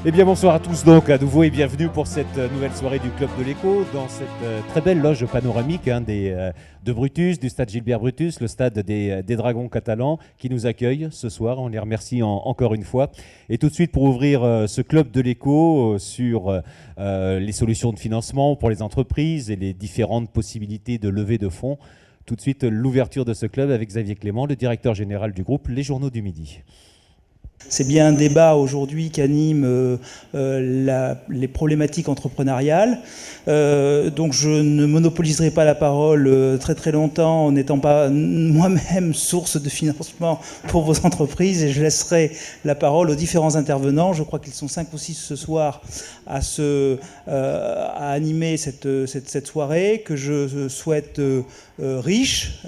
Eh bien bonsoir à tous donc à nouveau et bienvenue pour cette nouvelle soirée du Club de l'Écho dans cette très belle loge panoramique de Brutus, du stade Gilbert Brutus, le stade des Dragons catalans qui nous accueille ce soir. On les remercie encore une fois. Et tout de suite pour ouvrir ce Club de l'Écho sur les solutions de financement pour les entreprises et les différentes possibilités de levée de fonds. Tout de suite l'ouverture de ce club avec Xavier Clément, le directeur général du groupe Les Journaux du Midi. C'est bien un débat aujourd'hui qui anime les problématiques entrepreneuriales. Donc je ne monopoliserai pas la parole très très longtemps en n'étant pas moi-même source de financement pour vos entreprises et je laisserai la parole aux différents intervenants. Je crois qu'ils sont 5 ou 6 ce soir à animer cette soirée que je souhaite riche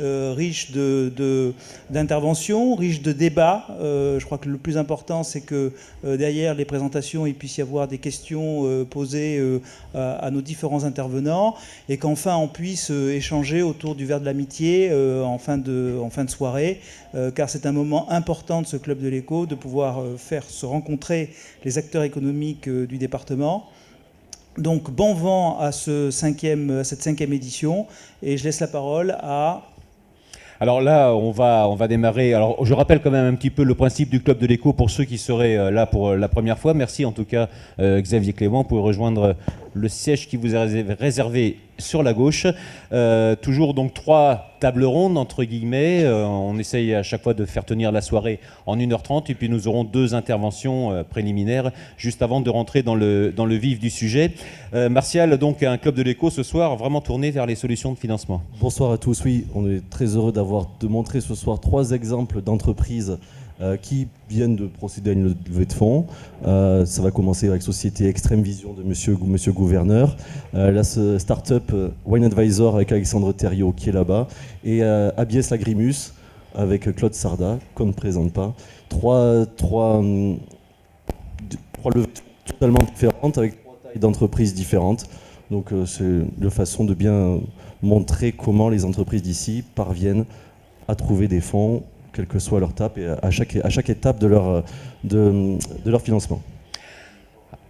d'interventions, riche de débats. Je crois que le plus important, c'est que derrière les présentations, il puisse y avoir des questions posées à nos différents intervenants et qu'enfin on puisse échanger autour du verre de l'amitié en fin de soirée, car c'est un moment important de ce Club de l'Écho de pouvoir faire se rencontrer les acteurs économiques du département. Donc bon vent à cette cinquième édition et je laisse la parole à... Alors là, on va démarrer. Alors, je rappelle quand même un petit peu le principe du Club de l'Écho pour ceux qui seraient là pour la première fois. Merci en tout cas, Xavier Clément, pour rejoindre le siège qui vous est réservé sur la gauche. Toujours donc 3 tables rondes, entre guillemets. On essaye à chaque fois de faire tenir la soirée en 1h30 et puis nous aurons 2 interventions préliminaires juste avant de rentrer dans le vif du sujet. Martial, donc un Club de l'Écho ce soir vraiment tourné vers les solutions de financement. Bonsoir à tous. Oui, on est très heureux de montrer ce soir 3 exemples d'entreprises qui viennent de procéder à une levée de fonds. Ça va commencer avec Société Extrême Vision de monsieur Gouverneur, la start-up Wine Advisor avec Alexandre Thériault qui est là-bas, et Abies Lagrimus avec Claude Sarda, qu'on ne présente pas. 3 levées totalement différentes avec 3 tailles d'entreprises différentes. Donc c'est une façon de bien montrer comment les entreprises d'ici parviennent à trouver des fonds, quelle que soit leur étape, et à chaque étape de leur financement.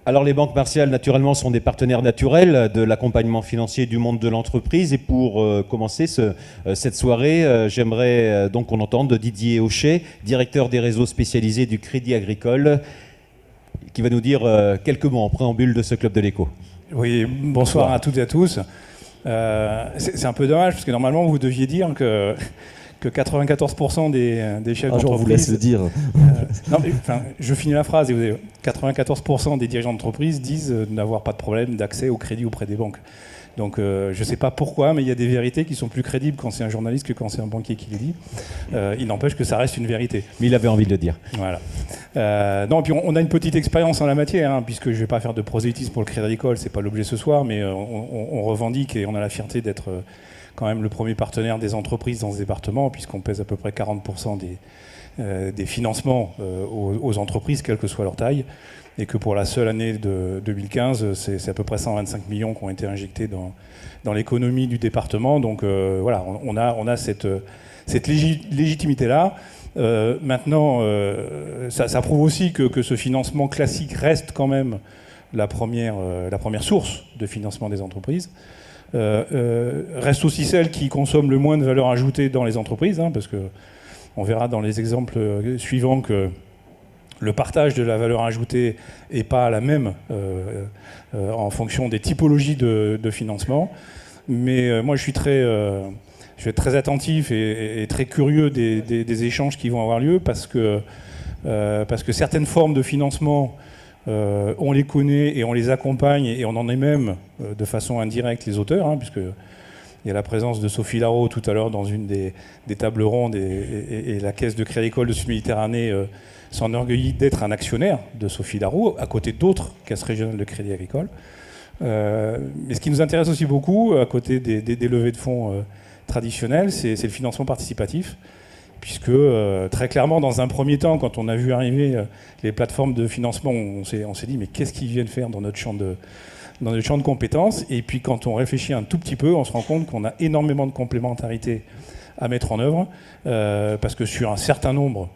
Alors les banques Martial, naturellement, sont des partenaires naturels de l'accompagnement financier du monde de l'entreprise. Et pour commencer cette soirée, j'aimerais donc qu'on entende Didier Auchet, directeur des réseaux spécialisés du Crédit Agricole, qui va nous dire quelques mots en préambule de ce Club de l'Écho. Oui, bonsoir à toutes et à tous. C'est un peu dommage, parce que normalement, vous deviez dire que 94% des chefs d'entreprise... je vous laisse le dire. Je finis la phrase. 94% des dirigeants d'entreprise disent n'avoir pas de problème d'accès au crédit auprès des banques. Donc je ne sais pas pourquoi, mais il y a des vérités qui sont plus crédibles quand c'est un journaliste que quand c'est un banquier qui les dit. Il n'empêche que ça reste une vérité. Mais il avait envie de le dire. Voilà. Puis on a une petite expérience en la matière, puisque je ne vais pas faire de prosélytisme pour le Crédit Agricole, c'est pas l'objet ce soir, mais on revendique et on a la fierté d'être quand même le premier partenaire des entreprises dans ce département, puisqu'on pèse à peu près 40% des financements aux entreprises, quelle que soit leur taille, et que pour la seule année de 2015, c'est à peu près 125 millions qui ont été injectés dans l'économie du département. Donc voilà, on a cette légitimité-là. Maintenant, ça prouve aussi que ce financement classique reste quand même la première source de financement des entreprises. Reste aussi celle qui consomme le moins de valeur ajoutée dans les entreprises, parce que on verra dans les exemples suivants que le partage de la valeur ajoutée n'est pas la même en fonction des typologies de financement. Mais moi, je vais être très attentif et très curieux des échanges qui vont avoir lieu parce que certaines formes de financement, on les connaît et on les accompagne et on en est même de façon indirecte les auteurs, puisque il y a la présence de Sophie Larreau tout à l'heure dans une des tables rondes et la Caisse de Crédit Agricole de Sud-Méditerranée s'enorgueillit d'être un actionnaire de Sophie Larreau à côté d'autres caisses régionales de Crédit Agricole. Mais ce qui nous intéresse aussi beaucoup, à côté des levées de fonds traditionnelles, c'est le financement participatif. Puisque très clairement, dans un premier temps, quand on a vu arriver les plateformes de financement, on s'est dit mais qu'est-ce qu'ils viennent faire dans notre champ de compétences? Et puis quand on réfléchit un tout petit peu, on se rend compte qu'on a énormément de complémentarité à mettre en œuvre, parce que sur un certain nombre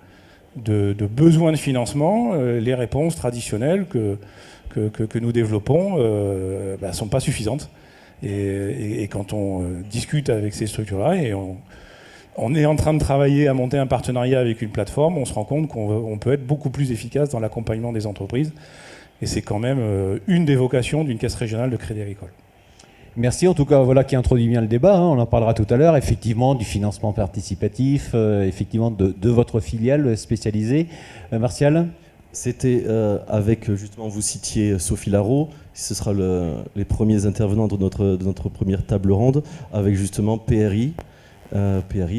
de besoins de financement, les réponses traditionnelles que nous développons ne sont pas suffisantes. Et quand on discute avec ces structures-là, et on est en train de travailler à monter un partenariat avec une plateforme, on se rend compte qu'on peut être beaucoup plus efficace dans l'accompagnement des entreprises. Et c'est quand même une des vocations d'une caisse régionale de Crédit Agricole. Merci, en tout cas, voilà qui introduit bien le débat, on en parlera tout à l'heure, effectivement, du financement participatif, effectivement, de votre filiale spécialisée. Martial ? C'était avec, justement, vous citiez Sophie Larreau, ce sera les premiers intervenants de notre première table ronde, avec justement PRI.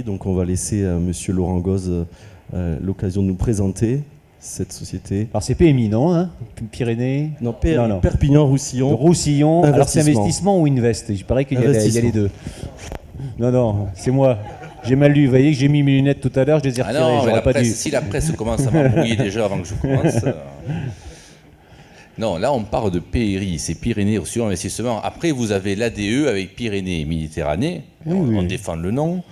Donc on va laisser Monsieur Laurent Goz l'occasion de nous présenter cette société. Alors c'est PMI, non Pyrénées. Non, Perpignan-Roussillon. Roussillon. Alors c'est investissement ou invest ? Il paraît qu'il y a les deux. Non, c'est moi. J'ai mal lu. Vous voyez que j'ai mis mes lunettes tout à l'heure, je les ai retirées. Non, mais si la presse commence à m'embrouiller déjà avant que je commence. Non, là on parle de PRI, c'est Pyrénées-Roussillon Investissement. Après vous avez l'ADE avec Pyrénées et Méditerranée. On défend le nom.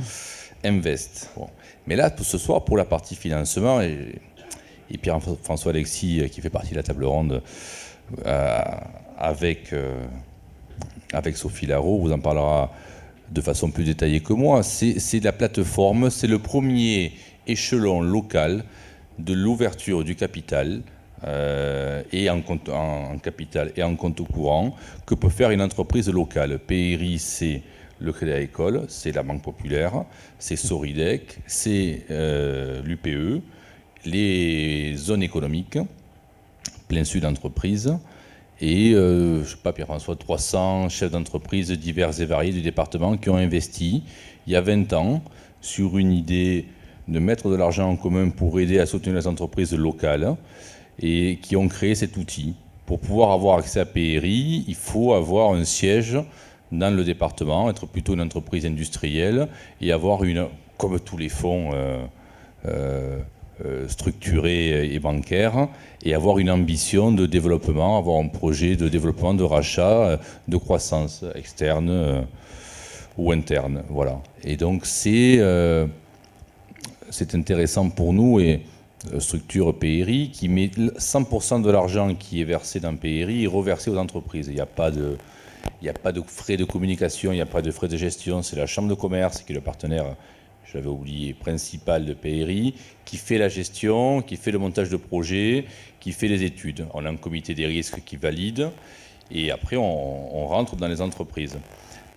Invest. Bon. Mais là, ce soir, pour la partie financement, et Pierre-François Alexis, qui fait partie de la table ronde, avec Sophie Larreau, vous en parlera de façon plus détaillée que moi. C'est la plateforme, c'est le premier échelon local de l'ouverture du capital et en capital et en compte courant que peut faire une entreprise locale. PRI, c'est le Crédit Agricole, c'est la Banque Populaire, c'est Soridec, c'est l'UPE, les zones économiques, plein sud d'entreprise, et, je ne sais pas, Pierre-François, 300 chefs d'entreprise divers et variés du département qui ont investi, il y a 20 ans, sur une idée de mettre de l'argent en commun pour aider à soutenir les entreprises locales, et qui ont créé cet outil. Pour pouvoir avoir accès à PRI, il faut avoir un siège dans le département, être plutôt une entreprise industrielle, et avoir comme tous les fonds structurés et bancaires, et avoir une ambition de développement, avoir un projet de développement, de rachat, de croissance externe ou interne. Voilà. Et donc c'est intéressant pour nous, et structure PRI qui met 100% de l'argent qui est versé dans PRI est reversé aux entreprises. Il n'y a pas de frais de communication, il n'y a pas de frais de gestion. C'est la Chambre de commerce qui est le partenaire, je l'avais oublié, principal de PRI, qui fait la gestion, qui fait le montage de projet, qui fait les études. On a un comité des risques qui valide, et après on rentre dans les entreprises.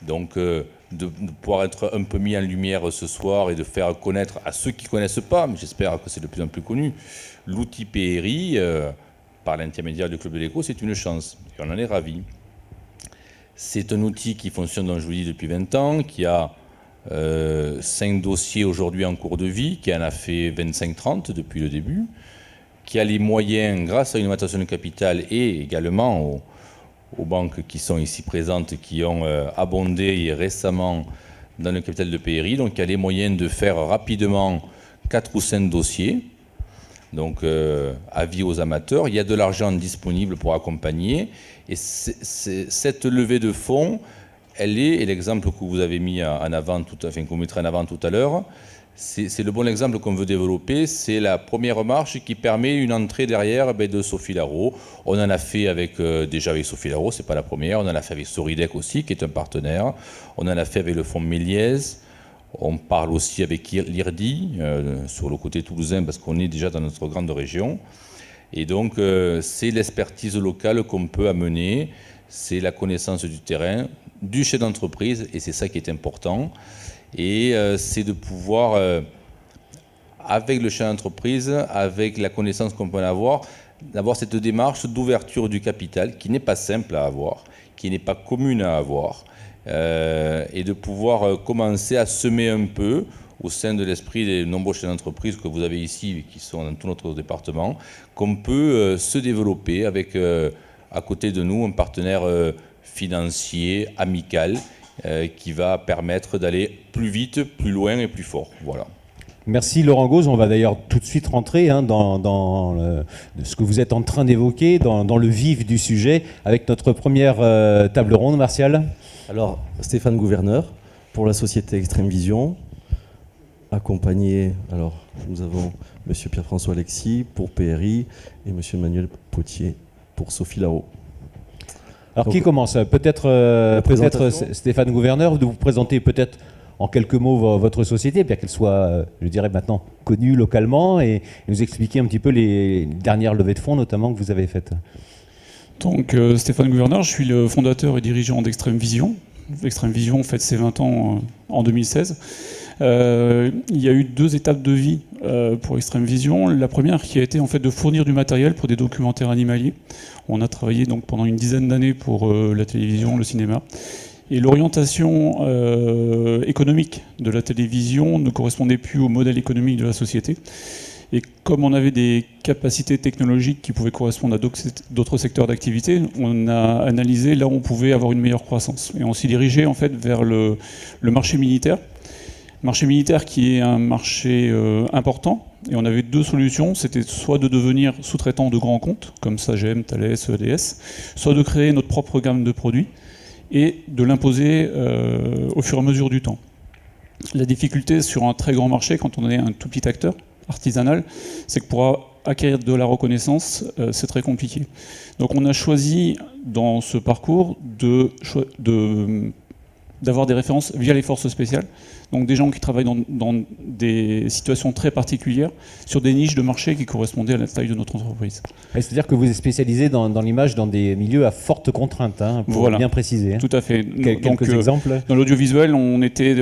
Donc de pouvoir être un peu mis en lumière ce soir et de faire connaître à ceux qui ne connaissent pas, mais j'espère que c'est de plus en plus connu, l'outil PRI, par l'intermédiaire du Club de l'Éco, c'est une chance. Et on en est ravis. C'est un outil qui fonctionne, donc, je vous dis, depuis 20 ans, qui a 5 dossiers aujourd'hui en cours de vie, qui en a fait 25-30 depuis le début, qui a les moyens, grâce à une augmentation de capital et également aux banques qui sont ici présentes, qui ont abondé récemment dans le capital de PRI, donc il y a les moyens de faire rapidement 4 ou 5 dossiers, donc avis aux amateurs. Il y a de l'argent disponible pour accompagner, et cette levée de fonds, elle est, et l'exemple que vous avez mis en avant, que vous mettrez en avant tout à l'heure, c'est le bon exemple qu'on veut développer. C'est la première marche qui permet une entrée derrière de Sophie Larreau. On en a fait déjà avec Sophie Larreau, c'est pas la première. On en a fait avec Soridec aussi, qui est un partenaire. On en a fait avec le fonds Méliès. On parle aussi avec l'IRDI, sur le côté toulousain, parce qu'on est déjà dans notre grande région. Et donc, c'est l'expertise locale qu'on peut amener. C'est la connaissance du terrain, du chef d'entreprise, et c'est ça qui est important. Et c'est de pouvoir, avec le chef d'entreprise, avec la connaissance qu'on peut en avoir, d'avoir cette démarche d'ouverture du capital qui n'est pas simple à avoir, qui n'est pas commune à avoir, et de pouvoir commencer à semer un peu au sein de l'esprit des nombreux chefs d'entreprise que vous avez ici, qui sont dans tout notre département, qu'on peut se développer avec, à côté de nous, un partenaire financier, amical, qui va permettre d'aller plus vite, plus loin et plus fort. Voilà. Merci Laurent Goz. On va d'ailleurs tout de suite rentrer dans ce que vous êtes en train d'évoquer, dans le vif du sujet, avec notre première table ronde. Martial ? Alors, Stéphane Gouverneur, pour la société Extrême Vision. accompagner, alors nous avons M. Pierre-François Alexis pour PRI et M. Emmanuel Potier pour Sophie Larreau. Alors Donc, qui commence? Peut-être présentation. Stéphane Gouverneur, de vous présenter peut-être en quelques mots votre société, bien qu'elle soit, je dirais maintenant, connue localement, et nous expliquer un petit peu les dernières levées de fonds, notamment, que vous avez faites. Donc Stéphane Gouverneur, je suis le fondateur et dirigeant d'Extrême Vision. Extrême Vision fête ses 20 ans en 2016. Il y a eu 2 étapes de vie pour Extrême Vision. La première qui a été en fait de fournir du matériel pour des documentaires animaliers. On a travaillé donc pendant une dizaine d'années pour la télévision, le cinéma. Et l'orientation économique de la télévision ne correspondait plus au modèle économique de la société. Et comme on avait des capacités technologiques qui pouvaient correspondre à d'autres secteurs d'activité, on a analysé là où on pouvait avoir une meilleure croissance. Et on s'est dirigé en fait vers le marché militaire. Marché militaire qui est un marché important. Et on avait 2 solutions. C'était soit de devenir sous-traitant de grands comptes, comme Sagem, Thales, EDS, soit de créer notre propre gamme de produits et de l'imposer au fur et à mesure du temps. La difficulté sur un très grand marché, quand on est un tout petit acteur artisanal, c'est que pour acquérir de la reconnaissance, c'est très compliqué. Donc on a choisi dans ce parcours d'avoir des références via les forces spéciales, donc des gens qui travaillent dans des situations très particulières, sur des niches de marché qui correspondaient à la taille de notre entreprise. C'est-à-dire que vous êtes spécialisé dans l'image dans des milieux à forte contrainte, pour Voilà. Bien préciser. Tout à fait. Quelques exemples? Dans l'audiovisuel, on était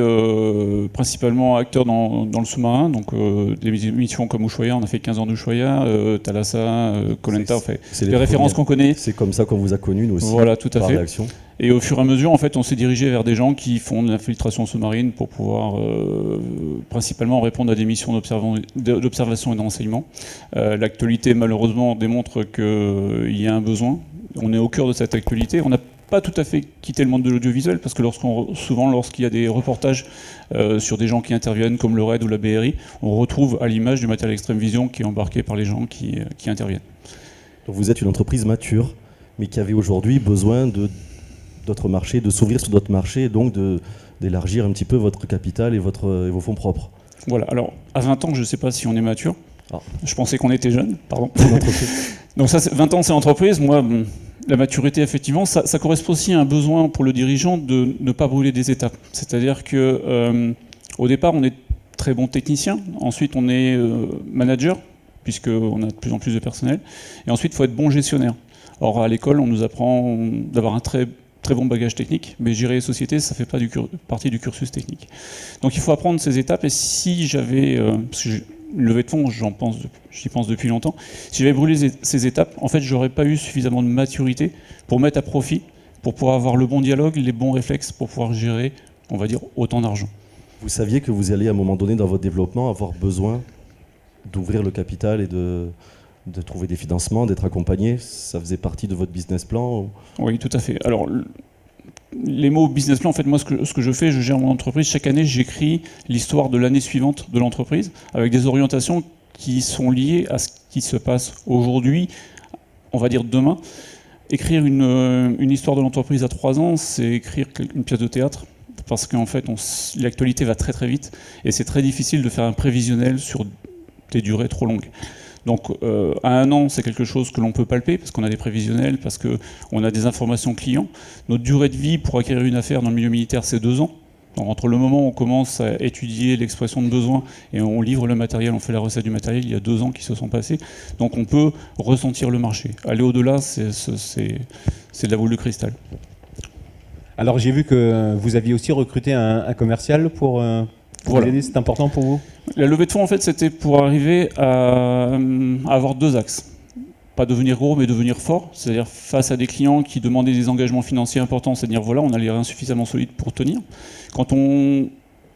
principalement acteurs dans le sous-marin, donc des émissions comme Ushuaïa, on a fait 15 ans d'Ushuaïa, Thalassa, Koh Lanta, c'est les références qu'on connaît. C'est comme ça qu'on vous a connus, nous aussi, Voilà, tout à par fait. réaction. Et au fur et à mesure, en fait, on s'est dirigé vers des gens qui font de l'infiltration sous-marine pour pouvoir principalement répondre à des missions d'observation et d'enseignement. L'actualité, malheureusement, démontre qu'il y a un besoin. On est au cœur de cette actualité. On n'a pas tout à fait quitté le monde de l'audiovisuel, parce que souvent, lorsqu'il y a des reportages sur des gens qui interviennent, comme le RAID ou la BRI, on retrouve à l'image du matériel Extrême Vision qui est embarqué par les gens qui interviennent. Donc vous êtes une entreprise mature, mais qui avait aujourd'hui besoin d'autres marchés, de s'ouvrir sur d'autres marchés, et donc d'élargir un petit peu votre capital et vos fonds propres. Voilà, alors à 20 ans, je ne sais pas si on est mature. Ah. Je pensais qu'on était jeune, pardon. Donc ça, 20 ans, c'est entreprise. Moi, la maturité, effectivement, ça correspond aussi à un besoin pour le dirigeant de ne pas brûler des étapes. C'est-à-dire que au départ, on est très bon technicien. Ensuite, on est manager, puisqu'on a de plus en plus de personnel. Et ensuite, il faut être bon gestionnaire. Or, à l'école, on nous apprend d'avoir un très bon bagage technique, mais gérer les sociétés, ça ne fait pas partie du cursus technique. Donc il faut apprendre ces étapes, et si j'avais, parce que une levée de fonds, j'y pense depuis longtemps, si j'avais brûlé ces étapes, en fait, j'aurais pas eu suffisamment de maturité pour mettre à profit, pour pouvoir avoir le bon dialogue, les bons réflexes, pour pouvoir gérer, on va dire, autant d'argent. Vous saviez que vous alliez à un moment donné dans votre développement avoir besoin d'ouvrir le capital et de trouver des financements, d'être accompagné. Ça faisait partie de votre business plan? Oui, tout à fait. Alors, les mots business plan, en fait, moi, ce que je fais, je gère mon entreprise. Chaque année, j'écris l'histoire de l'année suivante de l'entreprise, avec des orientations qui sont liées à ce qui se passe aujourd'hui, on va dire demain. Écrire une histoire de l'entreprise à 3 ans, c'est écrire une pièce de théâtre, parce qu'en fait, l'actualité va très très vite, et c'est très difficile de faire un prévisionnel sur des durées trop longues. Donc à 1 an, c'est quelque chose que l'on peut palper, parce qu'on a des prévisionnels, parce qu'on a des informations clients. Notre durée de vie pour acquérir une affaire dans le milieu militaire, c'est 2 ans. Donc, entre le moment où on commence à étudier l'expression de besoin et on livre le matériel, on fait la recette du matériel, il y a 2 ans qui se sont passés. Donc on peut ressentir le marché. Aller au-delà, c'est de la boule de cristal. Alors j'ai vu que vous aviez aussi recruté un commercial pour vous aider, c'est important pour vous? La levée de fonds, en fait, c'était pour arriver à avoir 2 axes. Pas devenir gros, mais devenir fort. C'est-à-dire face à des clients qui demandaient des engagements financiers importants, c'est-à-dire voilà, on a les reins suffisamment solides pour tenir. Quand on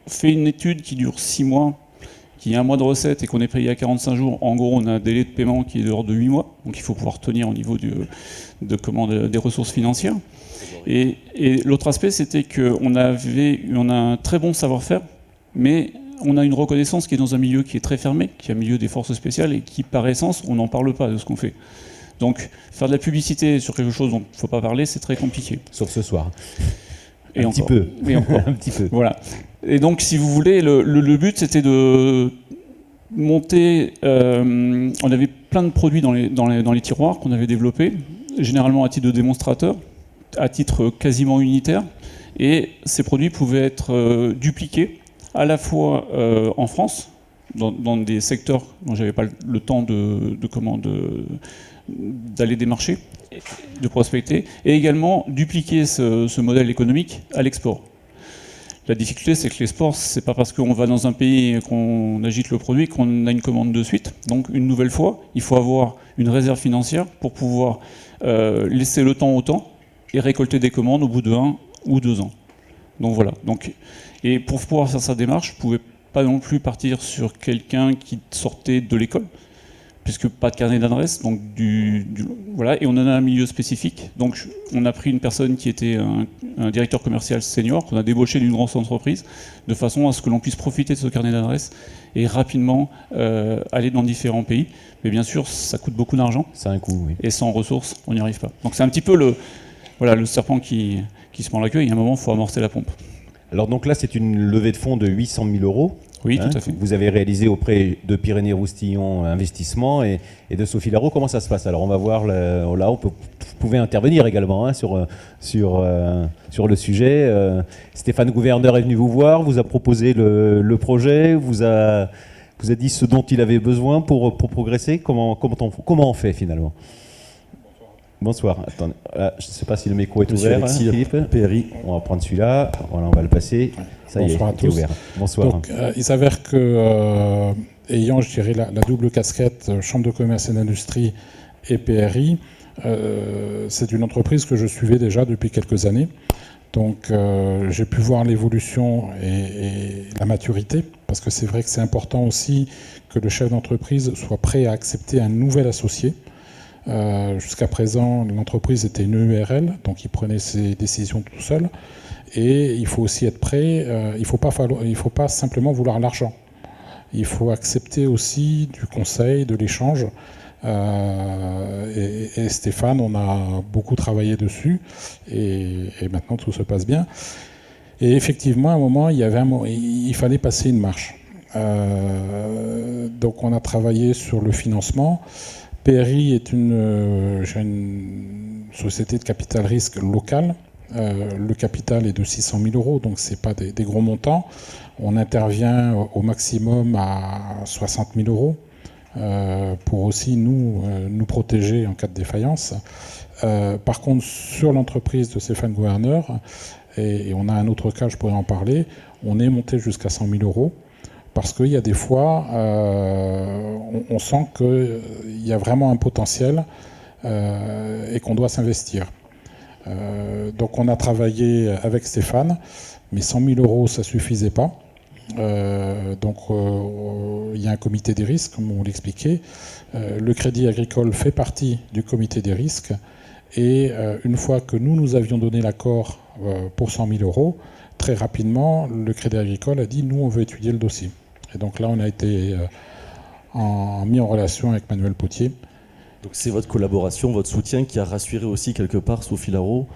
fait une étude qui dure 6 mois, qui a 1 mois de recette et qu'on est payé à 45 jours, en gros, on a un délai de paiement qui est de l'ordre de 8 mois. Donc il faut pouvoir tenir au niveau des ressources financières. Et l'autre aspect, c'était qu'on a un très bon savoir-faire, mais on a une reconnaissance qui est dans un milieu qui est très fermé, qui est un milieu des forces spéciales, et qui, par essence, on n'en parle pas de ce qu'on fait. Donc, faire de la publicité sur quelque chose dont il ne faut pas parler, c'est très compliqué. Sauf ce soir. Et Un petit encore. peu. Et encore. Un petit peu. Voilà. Et donc, si vous voulez, le but, c'était de monter. On avait plein de produits dans les tiroirs qu'on avait développés, généralement à titre de démonstrateur, à titre quasiment unitaire. Et ces produits pouvaient être dupliqués à la fois en France, dans des secteurs dont j'avais pas le temps d'aller démarcher, de prospecter, et également dupliquer ce modèle économique à l'export. La difficulté, c'est que l'export, c'est pas parce qu'on va dans un pays et qu'on agite le produit qu'on a une commande de suite. Donc, une nouvelle fois, il faut avoir une réserve financière pour pouvoir laisser le temps au temps et récolter des commandes au bout de 1 ou 2 ans. Donc voilà. Et pour pouvoir faire sa démarche, je ne pouvais pas non plus partir sur quelqu'un qui sortait de l'école, puisque pas de carnet d'adresse, donc voilà, et on en a un milieu spécifique. Donc on a pris une personne qui était un directeur commercial senior, qu'on a débauché d'une grosse entreprise, de façon à ce que l'on puisse profiter de ce carnet d'adresse et rapidement aller dans différents pays. Mais bien sûr, ça coûte beaucoup d'argent. C'est un coût, oui. Et sans ressources, on n'y arrive pas. Donc c'est un petit peu le serpent qui se mord la queue, et à un moment, il faut amorcer la pompe. Alors donc là, c'est une levée de fonds de 800 000 euros. Oui, tout à fait. Vous avez réalisé auprès de Pyrénées-Roustillon Investissement et de Sophie Larreau. Comment ça se passe? Alors on va voir, là, vous pouvez intervenir également sur le sujet. Stéphane Gouverneur est venu vous voir, vous a proposé le projet, vous a dit ce dont il avait besoin pour progresser. Comment on fait finalement? Bonsoir. Attendez, je ne sais pas si le micro est Monsieur ouvert, Alexis, Philippe. PRI. On va prendre celui-là. Voilà, on va le passer. Ça Bonsoir y à est, il est tous. ouvert. Bonsoir. Donc, il s'avère que, ayant, je dirais, la double casquette Chambre de commerce et d'industrie et PRI, c'est une entreprise que je suivais déjà depuis quelques années. Donc, j'ai pu voir l'évolution et la maturité, parce que c'est vrai que c'est important aussi que le chef d'entreprise soit prêt à accepter un nouvel associé. Jusqu'à présent, l'entreprise était une URL, donc il prenait ses décisions tout seul. Et il faut aussi être prêt, il ne faut pas simplement vouloir l'argent. Il faut accepter aussi du conseil, de l'échange. Et Stéphane, on a beaucoup travaillé dessus, et maintenant tout se passe bien. Et effectivement, à un moment, il fallait passer une marche. Donc on a travaillé sur le financement. PRI est une société de capital risque locale. Le capital est de 600 000 euros, donc ce n'est pas des gros montants. On intervient au maximum à 60 000 euros pour aussi nous protéger en cas de défaillance. Par contre, sur l'entreprise de Stéphane Gouverneur, et on a un autre cas, je pourrais en parler, on est monté jusqu'à 100 000 euros. Parce qu'il y a des fois, on sent qu'il y a vraiment un potentiel et qu'on doit s'investir. Donc on a travaillé avec Stéphane, mais 100 000 euros, ça ne suffisait pas. Donc il y a un comité des risques, comme on l'expliquait. Le Crédit Agricole fait partie du comité des risques. Et une fois que nous avions donné l'accord pour 100 000 euros, très rapidement, le Crédit Agricole a dit « nous, on veut étudier le dossier ». Et donc là, on a été mis en relation avec Manuel Potier. Donc c'est votre collaboration, votre soutien qui a rassuré aussi quelque part Sophie Larreau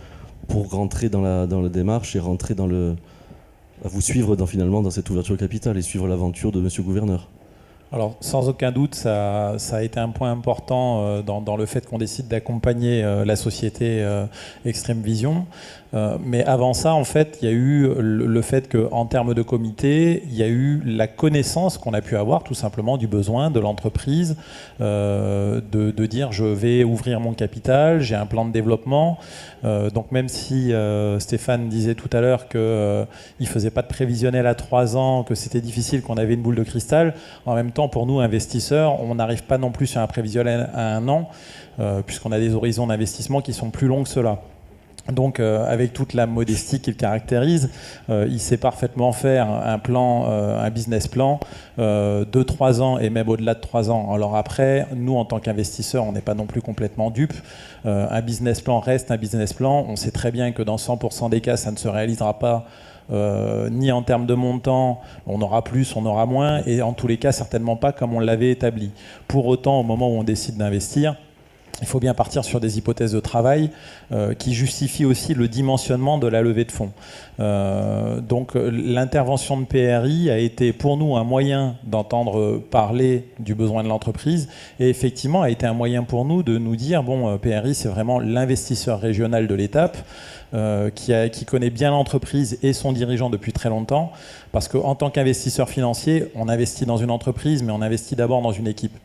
pour rentrer dans la démarche et rentrer à vous suivre finalement dans cette ouverture capitale et suivre l'aventure de Monsieur Gouverneur. Alors, sans aucun doute, ça a été un point important dans le fait qu'on décide d'accompagner la société Extreme Vision. Mais avant ça, en fait, il y a eu le fait qu'en termes de comité, il y a eu la connaissance qu'on a pu avoir tout simplement du besoin de l'entreprise de dire je vais ouvrir mon capital, j'ai un plan de développement. Donc même si Stéphane disait tout à l'heure qu'il ne faisait pas de prévisionnel à 3 ans, que c'était difficile, qu'on avait une boule de cristal, en même temps, pour nous, investisseurs, on n'arrive pas non plus sur un prévisionnel à 1 an, puisqu'on a des horizons d'investissement qui sont plus longs que cela. Donc, avec toute la modestie qu'il caractérise, il sait parfaitement faire un plan, un business plan de 3 ans et même au-delà de 3 ans. Alors après, nous, en tant qu'investisseurs, on n'est pas non plus complètement dupes. Un business plan reste un business plan. On sait très bien que dans 100% des cas, ça ne se réalisera pas. Ni en termes de montant, on aura plus, on aura moins, et en tous les cas, certainement pas comme on l'avait établi. Pour autant, au moment où on décide d'investir, il faut bien partir sur des hypothèses de travail qui justifient aussi le dimensionnement de la levée de fonds. Donc l'intervention de PRI a été pour nous un moyen d'entendre parler du besoin de l'entreprise et effectivement a été un moyen pour nous de nous dire bon, PRI c'est vraiment l'investisseur régional de l'étape qui connaît bien l'entreprise et son dirigeant depuis très longtemps parce qu'en tant qu'investisseur financier on investit dans une entreprise mais on investit d'abord dans une équipe.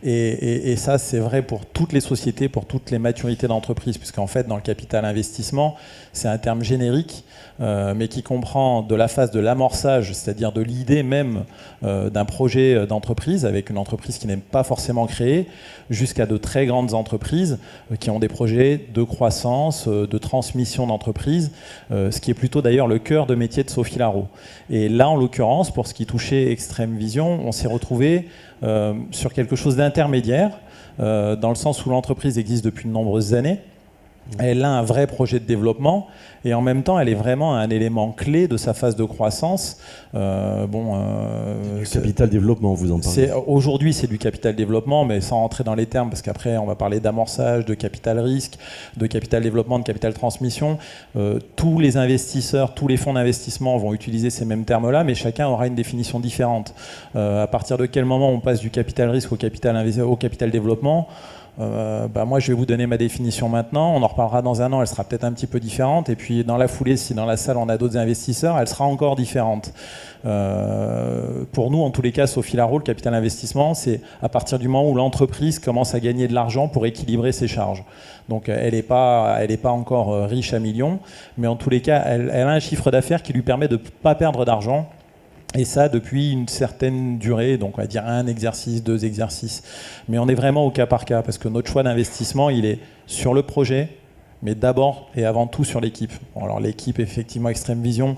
Et ça, c'est vrai pour toutes les sociétés, pour toutes les maturités d'entreprise, puisqu'en fait, dans le capital investissement, c'est un terme générique, mais qui comprend de la phase de l'amorçage, c'est-à-dire de l'idée même d'un projet d'entreprise, avec une entreprise qui n'est pas forcément créée, jusqu'à de très grandes entreprises qui ont des projets de croissance, de transmission d'entreprise, ce qui est plutôt d'ailleurs le cœur de métier de Sophie Larreau. Et là, en l'occurrence, pour ce qui touchait Extrême Vision, on s'est retrouvé sur quelque chose d'intermédiaire, dans le sens où l'entreprise existe depuis de nombreuses années. Elle a un vrai projet de développement et en même temps, elle est vraiment un élément clé de sa phase de croissance. Capital développement, vous en parlez. Aujourd'hui, c'est du capital développement, mais sans rentrer dans les termes, parce qu'après, on va parler d'amorçage, de capital risque, de capital développement, de capital transmission. Tous les investisseurs, tous les fonds d'investissement vont utiliser ces mêmes termes-là, mais chacun aura une définition différente. À partir de quel moment on passe du capital risque au capital développement ? Moi, je vais vous donner ma définition maintenant. On en reparlera dans un an. Elle sera peut-être un petit peu différente. Et puis, dans la foulée, si dans la salle on a d'autres investisseurs, elle sera encore différente. Pour nous, en tous les cas, Sophie Larreau, le capital investissement, c'est à partir du moment où l'entreprise commence à gagner de l'argent pour équilibrer ses charges. Donc, elle n'est pas encore riche à millions, mais en tous les cas, elle a un chiffre d'affaires qui lui permet de ne pas perdre d'argent. Et ça, depuis une certaine durée, donc on va dire 1 exercice, 2 exercices. Mais on est vraiment au cas par cas, parce que notre choix d'investissement, il est sur le projet, mais d'abord et avant tout sur l'équipe. Bon, alors l'équipe, effectivement, Extrême Vision...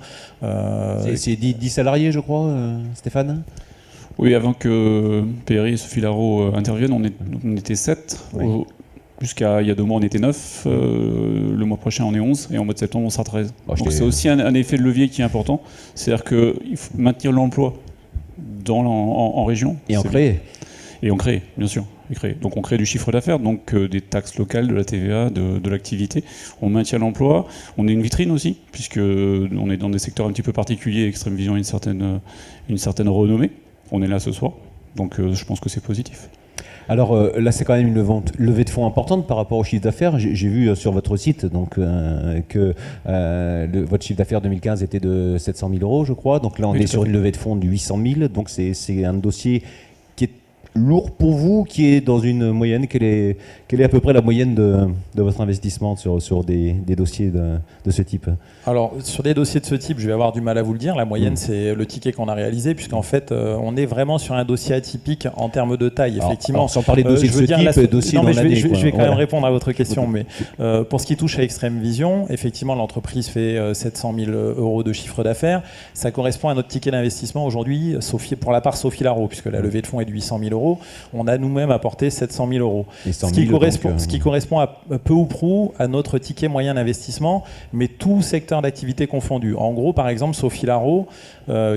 C'est 10 salariés, je crois, Stéphane ? Oui, avant que PRI et Sophie Larreau interviennent, on était 7. Oui. Jusqu'à il y a 2 mois, on était 9. Le mois prochain, on est 11. Et en mois de septembre, on sera 13. Donc c'est aussi un effet de levier qui est important. C'est-à-dire qu'il faut maintenir l'emploi en région. Et en créer. Et on crée, bien sûr. Donc on crée du chiffre d'affaires, donc des taxes locales, de la TVA, de l'activité. On maintient l'emploi. On est une vitrine aussi, puisqu'on est dans des secteurs un petit peu particuliers. Extrême Vision a une certaine renommée. On est là ce soir. Donc je pense que c'est positif. Alors là, c'est quand même une levée de fonds importante par rapport au chiffre d'affaires. J'ai vu sur votre site donc, que votre chiffre d'affaires 2015 était de 700 000 euros, je crois. Donc là, on est sur une levée de fonds de 800 000. Donc c'est un dossier qui est lourd pour vous, qui est dans une moyenne. Quelle est à peu près la moyenne de votre investissement sur des dossiers de ce type ? Alors, sur des dossiers de ce type, je vais avoir du mal à vous le dire. La moyenne, c'est le ticket qu'on a réalisé, puisqu'en fait, on est vraiment sur un dossier atypique en termes de taille, effectivement. Alors, sans parler de dossiers de ce type, dossiers dans l'année. Je vais quand même répondre à votre question. Mais pour ce qui touche à Extrême Vision, effectivement, l'entreprise fait 700 000 euros de chiffre d'affaires. Ça correspond à notre ticket d'investissement aujourd'hui, pour la part Sophie Larreau, puisque la levée de fonds est de 800 000 euros. On a nous-mêmes apporté 700 000 euros. Ce qui correspond à peu ou prou à notre ticket moyen d'investissement, mais tout secteur d'activité confondu. En gros, par exemple, Sophie Larreau,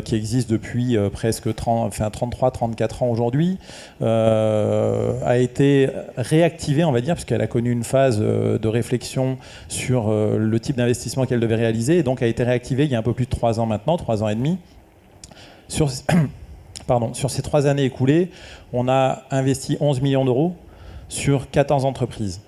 qui existe depuis presque 33-34 ans aujourd'hui, a été réactivée, on va dire, puisqu'elle a connu une phase de réflexion sur le type d'investissement qu'elle devait réaliser, et donc a été réactivée il y a un peu plus de 3 ans maintenant, 3 ans et demi. Sur ces 3 années écoulées, on a investi 11 millions d'euros sur 14 entreprises.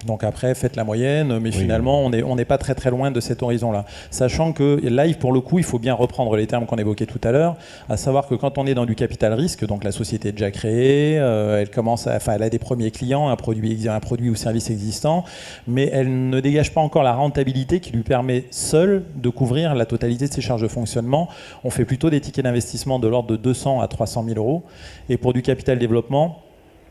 Donc après, faites la moyenne, mais finalement, on n'est pas très très loin de cet horizon-là. Sachant que là, pour le coup, il faut bien reprendre les termes qu'on évoquait tout à l'heure, à savoir que quand on est dans du capital risque, donc la société est déjà créée, elle a des premiers clients, un produit ou service existant, mais elle ne dégage pas encore la rentabilité qui lui permet seule de couvrir la totalité de ses charges de fonctionnement. On fait plutôt des tickets d'investissement de l'ordre de 200 à 300 000 euros. Et pour du capital développement,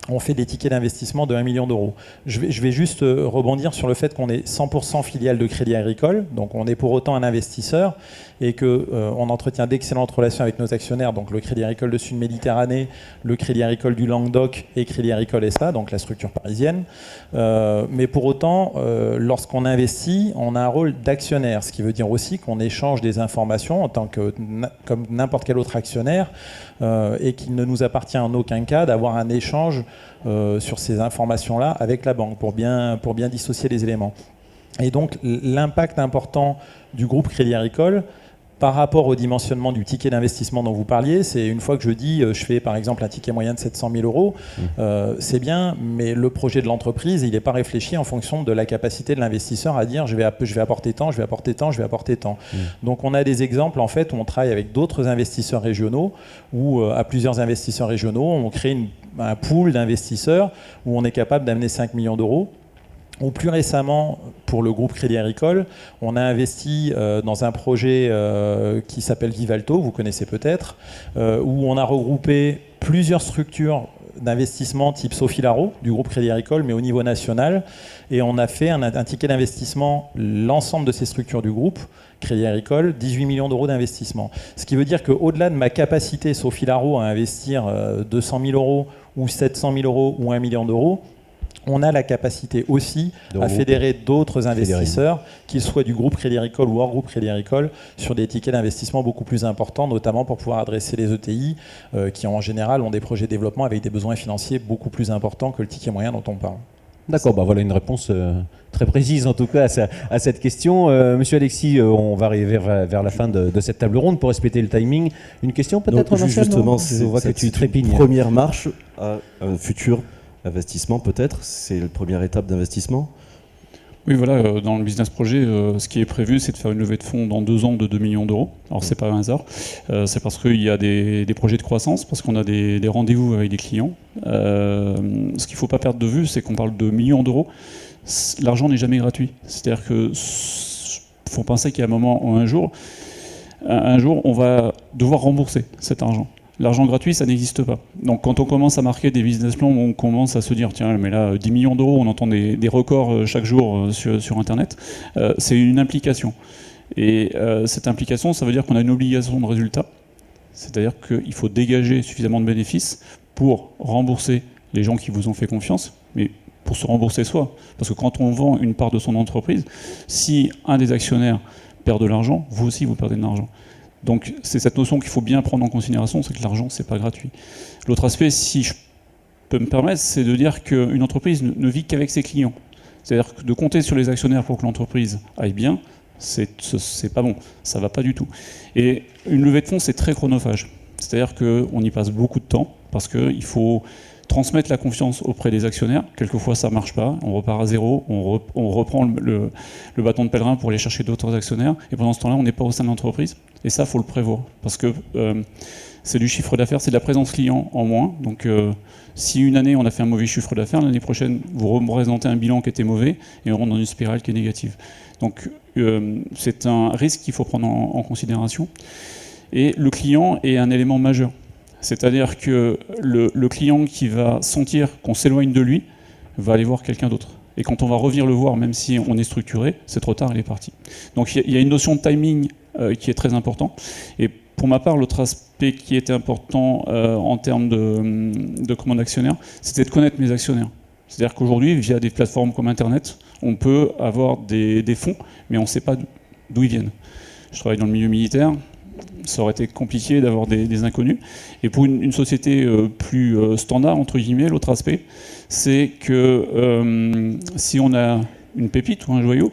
on fait des tickets d'investissement de 1 million d'euros. Je vais juste rebondir sur le fait qu'on est 100% filiale de Crédit Agricole, donc on est pour autant un investisseur et qu'on entretient d'excellentes relations avec nos actionnaires, donc le Crédit Agricole de Sud-Méditerranée, le Crédit Agricole du Languedoc et Crédit Agricole SA, donc la structure parisienne. Mais pour autant, lorsqu'on investit, on a un rôle d'actionnaire, ce qui veut dire aussi qu'on échange des informations en tant que comme n'importe quel autre actionnaire et qu'il ne nous appartient en aucun cas d'avoir un échange sur ces informations-là avec la banque pour bien dissocier les éléments. Et donc l'impact important du groupe Crédit Agricole par rapport au dimensionnement du ticket d'investissement dont vous parliez, c'est une fois que je dis je fais par exemple un ticket moyen de 700 000 euros, c'est bien, mais le projet de l'entreprise, il n'est pas réfléchi en fonction de la capacité de l'investisseur à dire je vais apporter tant, je vais apporter tant, je vais apporter tant. Donc on a des exemples en fait où on travaille avec d'autres investisseurs régionaux ou à plusieurs investisseurs régionaux, on crée un pool d'investisseurs où on est capable d'amener 5 millions d'euros. Ou plus récemment, pour le groupe Crédit Agricole, on a investi dans un projet qui s'appelle Vivalto, vous connaissez peut-être, où on a regroupé plusieurs structures d'investissement type Sophie Laro du groupe Crédit Agricole, mais au niveau national. Et on a fait un ticket d'investissement, l'ensemble de ces structures du groupe Crédit Agricole, 18 millions d'euros d'investissement. Ce qui veut dire qu'au-delà de ma capacité, Sophie Laro, à investir 200 000 euros ou 700 000 euros ou 1 million d'euros, on a la capacité aussi à fédérer d'autres investisseurs, qu'ils soient du groupe Crédit Agricole ou hors groupe Crédit Agricole, sur des tickets d'investissement beaucoup plus importants, notamment pour pouvoir adresser les ETI qui en général ont des projets de développement avec des besoins financiers beaucoup plus importants que le ticket moyen dont on parle. D'accord, voilà une réponse très précise en tout cas à cette question. Monsieur Alexis, on va arriver vers la fin de cette table ronde pour respecter le timing. Une question peut-être, justement, je vois que tu trépignes. Une première marche à un futur investissement peut-être, c'est la première étape d'investissement. Oui, voilà, dans le business projet, ce qui est prévu, c'est de faire une levée de fonds dans 2 ans de 2 millions d'euros. Alors, c'est pas un hasard, c'est parce qu'il y a des projets de croissance, parce qu'on a des rendez-vous avec des clients. Ce qu'il ne faut pas perdre de vue, c'est qu'on parle de millions d'euros. L'argent n'est jamais gratuit. C'est-à-dire qu'il faut penser qu'il y a un moment ou un jour, on va devoir rembourser cet argent. L'argent gratuit, ça n'existe pas. Donc quand on commence à marquer des business plans, on commence à se dire, tiens, mais là, 10 millions d'euros, on entend des records chaque jour sur Internet, c'est une implication. Et cette implication, ça veut dire qu'on a une obligation de résultat, c'est-à-dire qu'il faut dégager suffisamment de bénéfices pour rembourser les gens qui vous ont fait confiance, mais pour se rembourser soi. Parce que quand on vend une part de son entreprise, si un des actionnaires perd de l'argent, vous aussi, vous perdez de l'argent. Donc c'est cette notion qu'il faut bien prendre en considération, c'est que l'argent, c'est pas gratuit. L'autre aspect, si je peux me permettre, c'est de dire qu'une entreprise ne vit qu'avec ses clients. C'est-à-dire que de compter sur les actionnaires pour que l'entreprise aille bien, c'est pas bon, ça va pas du tout. Et une levée de fonds, c'est très chronophage. C'est-à-dire qu'on y passe beaucoup de temps, parce qu'il faut transmettre la confiance auprès des actionnaires. Quelquefois, ça ne marche pas. On repart à zéro. On reprend le bâton de pèlerin pour aller chercher d'autres actionnaires. Et pendant ce temps-là, on n'est pas au sein de l'entreprise. Et ça, il faut le prévoir. Parce que c'est du chiffre d'affaires, c'est de la présence client en moins. Donc, si une année, on a fait un mauvais chiffre d'affaires, l'année prochaine, vous représentez un bilan qui était mauvais et on rentre dans une spirale qui est négative. Donc, c'est un risque qu'il faut prendre en considération. Et le client est un élément majeur. C'est-à-dire que le client qui va sentir qu'on s'éloigne de lui va aller voir quelqu'un d'autre. Et quand on va revenir le voir, même si on est structuré, c'est trop tard, il est parti. Donc il y a une notion de timing qui est très important. Et pour ma part, l'autre aspect qui était important en termes de commande actionnaire, c'était de connaître mes actionnaires. C'est-à-dire qu'aujourd'hui, via des plateformes comme Internet, on peut avoir des fonds, mais on ne sait pas d'où ils viennent. Je travaille dans le milieu militaire. Ça aurait été compliqué d'avoir des inconnus. Et pour une société plus standard, entre guillemets, l'autre aspect, c'est que si on a une pépite ou un joyau,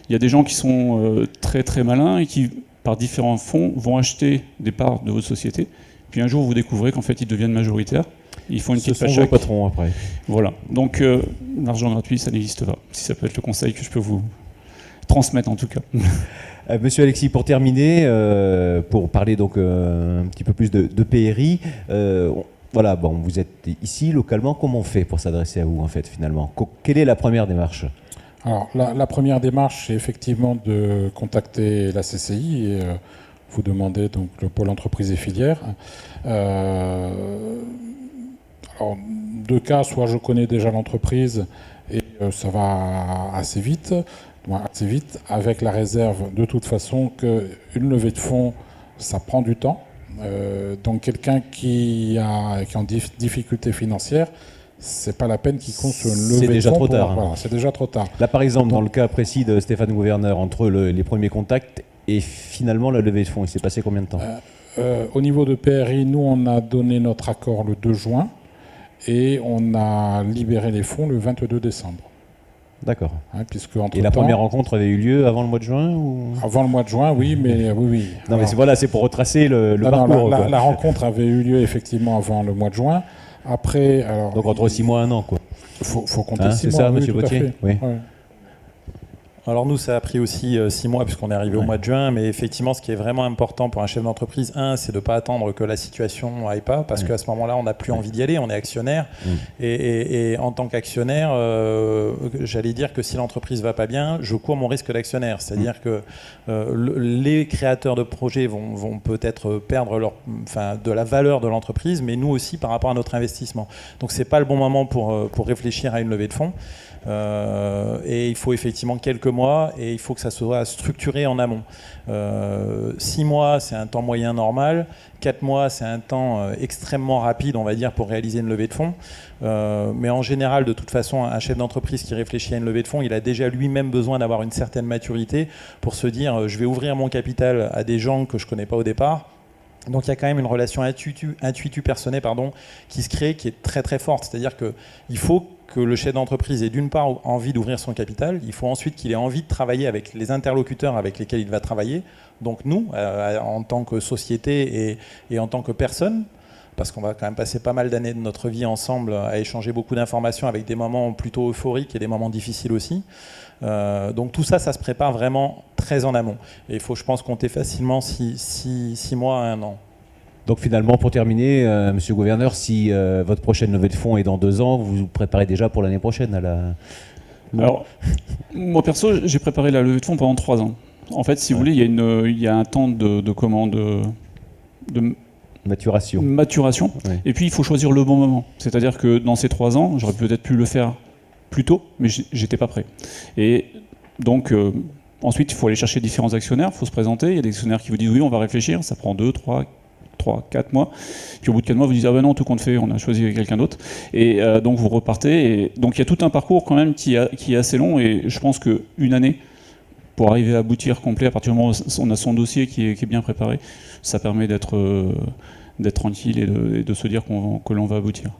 il y a des gens qui sont très très malins et qui, par différents fonds, vont acheter des parts de votre société. Puis un jour, vous découvrez qu'en fait, ils deviennent majoritaires. Ils font une petite Ce sont vos patrons après. Voilà. Donc, l'argent gratuit, ça n'existe pas. Si ça peut être le conseil que je peux vous transmettre, en tout cas. Monsieur Alexis, pour terminer, pour parler donc un petit peu plus de PRI, voilà, bon, vous êtes ici localement, comment on fait pour s'adresser à vous en fait finalement? Quelle est la première démarche? Alors la première démarche, c'est effectivement de contacter la CCI et vous demander donc le pôle entreprise et filières. Alors deux cas, soit je connais déjà l'entreprise et ça va assez vite, avec la réserve de toute façon qu'une levée de fonds, ça prend du temps. Donc quelqu'un qui est en difficulté financière, c'est pas la peine qu'il compte sur une levée de fonds. C'est déjà trop tard. Voilà, c'est déjà trop tard. Là, par exemple, dans le cas précis de Stéphane Gouverneur, entre les premiers contacts et finalement la levée de fonds, il s'est passé combien de temps? Au niveau de PRI, nous, on a donné notre accord le 2 juin. et on a libéré les fonds le 22 décembre. D'accord. Puisque Et la première rencontre avait eu lieu avant le mois de juin ou... Avant le mois de juin, oui, mais oui. Non, mais c'est pour retracer le parcours. La rencontre avait eu lieu effectivement avant le mois de juin. Après, alors, donc entre 6 mois et 1 an, quoi. Faut compter 6 mois. C'est ça, oui, monsieur tout à Potier? fait. Oui. Ouais. Alors nous, ça a pris aussi 6 mois puisqu'on est arrivé au mois de juin, mais effectivement, ce qui est vraiment important pour un chef d'entreprise, c'est de ne pas attendre que la situation n'aille pas, parce qu'à ce moment-là, on n'a plus envie d'y aller, on est actionnaire, et en tant qu'actionnaire, j'allais dire que si l'entreprise ne va pas bien, je cours mon risque d'actionnaire, c'est-à-dire que les créateurs de projets vont peut-être perdre de la valeur de l'entreprise, mais nous aussi par rapport à notre investissement. Donc c'est pas le bon moment pour réfléchir à une levée de fonds. Et il faut effectivement quelques mois et il faut que ça soit structuré en amont. 6 mois, c'est un temps moyen normal. 4 mois, c'est un temps extrêmement rapide, on va dire, pour réaliser une levée de fonds. Mais en général, de toute façon, un chef d'entreprise qui réfléchit à une levée de fonds, il a déjà lui-même besoin d'avoir une certaine maturité pour se dire je vais ouvrir mon capital à des gens que je ne connais pas au départ. Donc il y a quand même une relation intuitu-personnée qui se crée, qui est très très forte. C'est-à-dire qu'il faut que le chef d'entreprise ait d'une part envie d'ouvrir son capital, il faut ensuite qu'il ait envie de travailler avec les interlocuteurs avec lesquels il va travailler, donc nous, en tant que société et en tant que personne, parce qu'on va quand même passer pas mal d'années de notre vie ensemble à échanger beaucoup d'informations avec des moments plutôt euphoriques et des moments difficiles aussi. Donc tout ça, ça se prépare vraiment très en amont. Et il faut, je pense, compter facilement 6 mois à 1 an. Donc finalement, pour terminer, monsieur le gouverneur, si votre prochaine levée de fonds est dans 2 ans, vous vous préparez déjà pour l'année prochaine Alors, moi perso, j'ai préparé la levée de fonds pendant 3 ans. En fait, si vous voulez, il y a un temps de maturation. Oui. Et puis, il faut choisir le bon moment. C'est-à-dire que dans ces 3 ans, j'aurais peut-être pu le faire plus tôt, mais j'étais pas prêt. Et donc, ensuite, il faut aller chercher différents actionnaires, il faut se présenter. Il y a des actionnaires qui vous disent oui, on va réfléchir, ça prend 2, 3, 4 mois. Puis au bout de 4 mois, vous dites ah ben non, tout compte fait, on a choisi quelqu'un d'autre. Et donc vous repartez. Et donc il y a tout un parcours quand même qui est assez long. Et je pense qu'une année pour arriver à aboutir complet, à partir du moment où on a son dossier qui est bien préparé, ça permet d'être tranquille et de se dire que l'on va aboutir.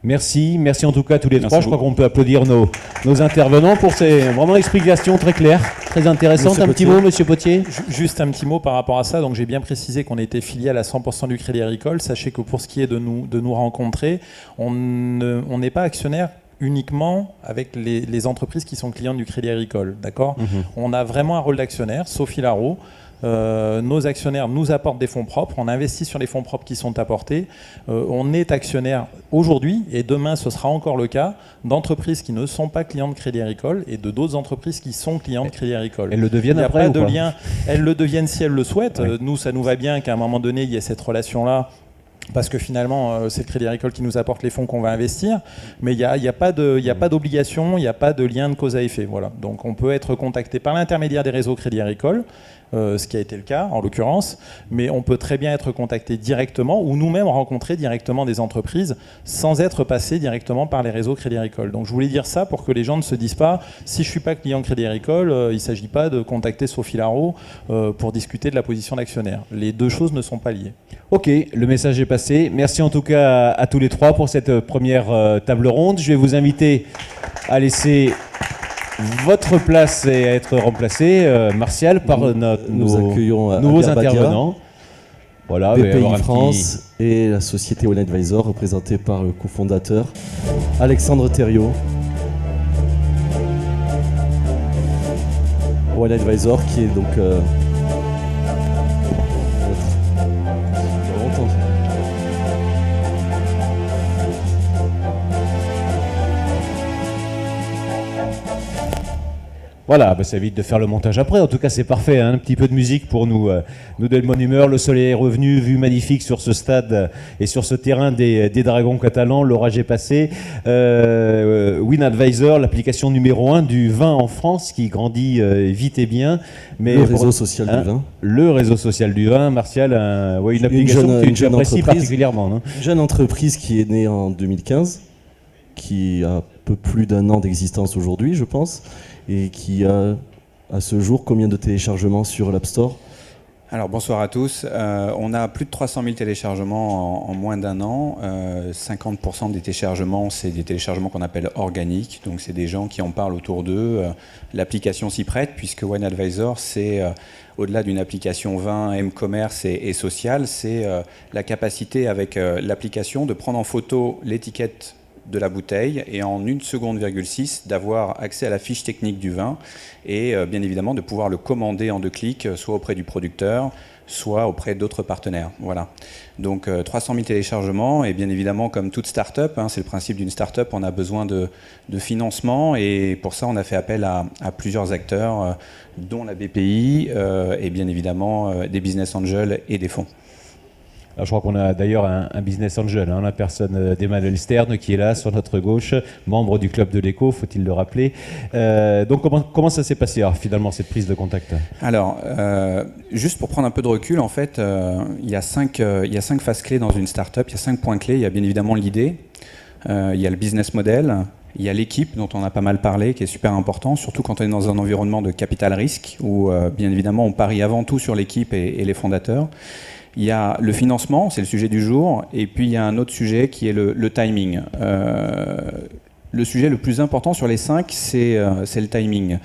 Merci en tout cas à tous les trois. Je crois beaucoup. qu'on peut applaudir nos intervenants pour ces vraiment explications très claires, très intéressantes. Un petit mot, monsieur Potier? Juste un petit mot par rapport à ça. Donc j'ai bien précisé qu'on était filiale à 100% du Crédit Agricole. Sachez que pour ce qui est de nous rencontrer, on n'est pas actionnaire uniquement avec les entreprises qui sont clientes du Crédit Agricole. D'accord ? On a vraiment un rôle d'actionnaire, Sophie Larreau. Nos actionnaires nous apportent des fonds propres, on investit sur les fonds propres qui sont apportés. On est actionnaire aujourd'hui, et demain ce sera encore le cas, d'entreprises qui ne sont pas clients de Crédit Agricole et de d'autres entreprises qui sont clients de Crédit Agricole. Elles le deviennent après Il n'y a pas ou de pas lien. Elles le deviennent si elles le souhaitent. Oui. Nous, ça nous va bien qu'à un moment donné, il y ait cette relation-là. Parce que finalement, c'est le Crédit Agricole qui nous apporte les fonds qu'on va investir, mais il n'y a pas d'obligation, il n'y a pas de lien de cause à effet. Voilà. Donc on peut être contacté par l'intermédiaire des réseaux Crédit Agricole, ce qui a été le cas en l'occurrence, mais on peut très bien être contacté directement ou nous-mêmes rencontrer directement des entreprises sans être passé directement par les réseaux Crédit Agricole. Donc je voulais dire ça pour que les gens ne se disent pas, si je ne suis pas client Crédit Agricole, il ne s'agit pas de contacter Sophie Larreau pour discuter de la position d'actionnaire. Les deux choses ne sont pas liées. Ok, le message est passé. Merci en tout cas à tous les trois pour cette première table ronde. Je vais vous inviter à laisser votre place et à être remplacé, Martial, par nous accueillons nouveaux Abia Badia, intervenants. Voilà, il va y avoir BPI un France et la société One Advisor, représentée par le cofondateur Alexandre Thériault. One Advisor qui est donc... Voilà, ça évite de faire le montage après. En tout cas, c'est parfait. Un petit peu de musique pour nous donner de bonne humeur. Le soleil est revenu, vue magnifique sur ce stade et sur ce terrain des Dragons catalans. L'orage est passé. One Advisor, l'application numéro 1 du vin en France, qui grandit vite et bien. Mais le réseau social du vin. Le réseau social du vin, Martial, une application que tu apprécies particulièrement. Non ? Une jeune entreprise qui est née en 2015, qui a un peu plus d'1 an d'existence aujourd'hui, je pense. Et qui a, à ce jour, combien de téléchargements sur l'App Store ? Alors bonsoir à tous. On a plus de 300 000 téléchargements en moins d'un an. 50% des téléchargements, c'est des téléchargements qu'on appelle organiques. Donc c'est des gens qui en parlent autour d'eux. L'application s'y prête puisque OneAdvisor, c'est au-delà d'une application vin, m-commerce et social, c'est la capacité avec l'application de prendre en photo l'étiquette de la bouteille et en 1,6 seconde d'avoir accès à la fiche technique du vin et bien évidemment de pouvoir le commander en 2 clics, soit auprès du producteur, soit auprès d'autres partenaires. Voilà. Donc 300 000 téléchargements et bien évidemment comme toute start-up, c'est le principe d'une start-up, on a besoin de financement et pour ça on a fait appel à plusieurs acteurs dont la BPI et bien évidemment des business angels et des fonds. Alors, je crois qu'on a d'ailleurs un business angel, la personne d'Emmanuel Stern qui est là sur notre gauche, membre du club de l'écho, faut-il le rappeler. Donc comment ça s'est passé finalement cette prise de contact? Alors, juste pour prendre un peu de recul, en fait, il y a 5 phases clés dans une start-up, il y a 5 points clés. Il y a bien évidemment l'idée, il y a le business model, il y a l'équipe dont on a pas mal parlé, qui est super important, surtout quand on est dans un environnement de capital risque, où bien évidemment on parie avant tout sur l'équipe et les fondateurs. Il y a le financement, c'est le sujet du jour, et puis il y a un autre sujet qui est le timing. Le sujet le plus important sur les 5, c'est le timing.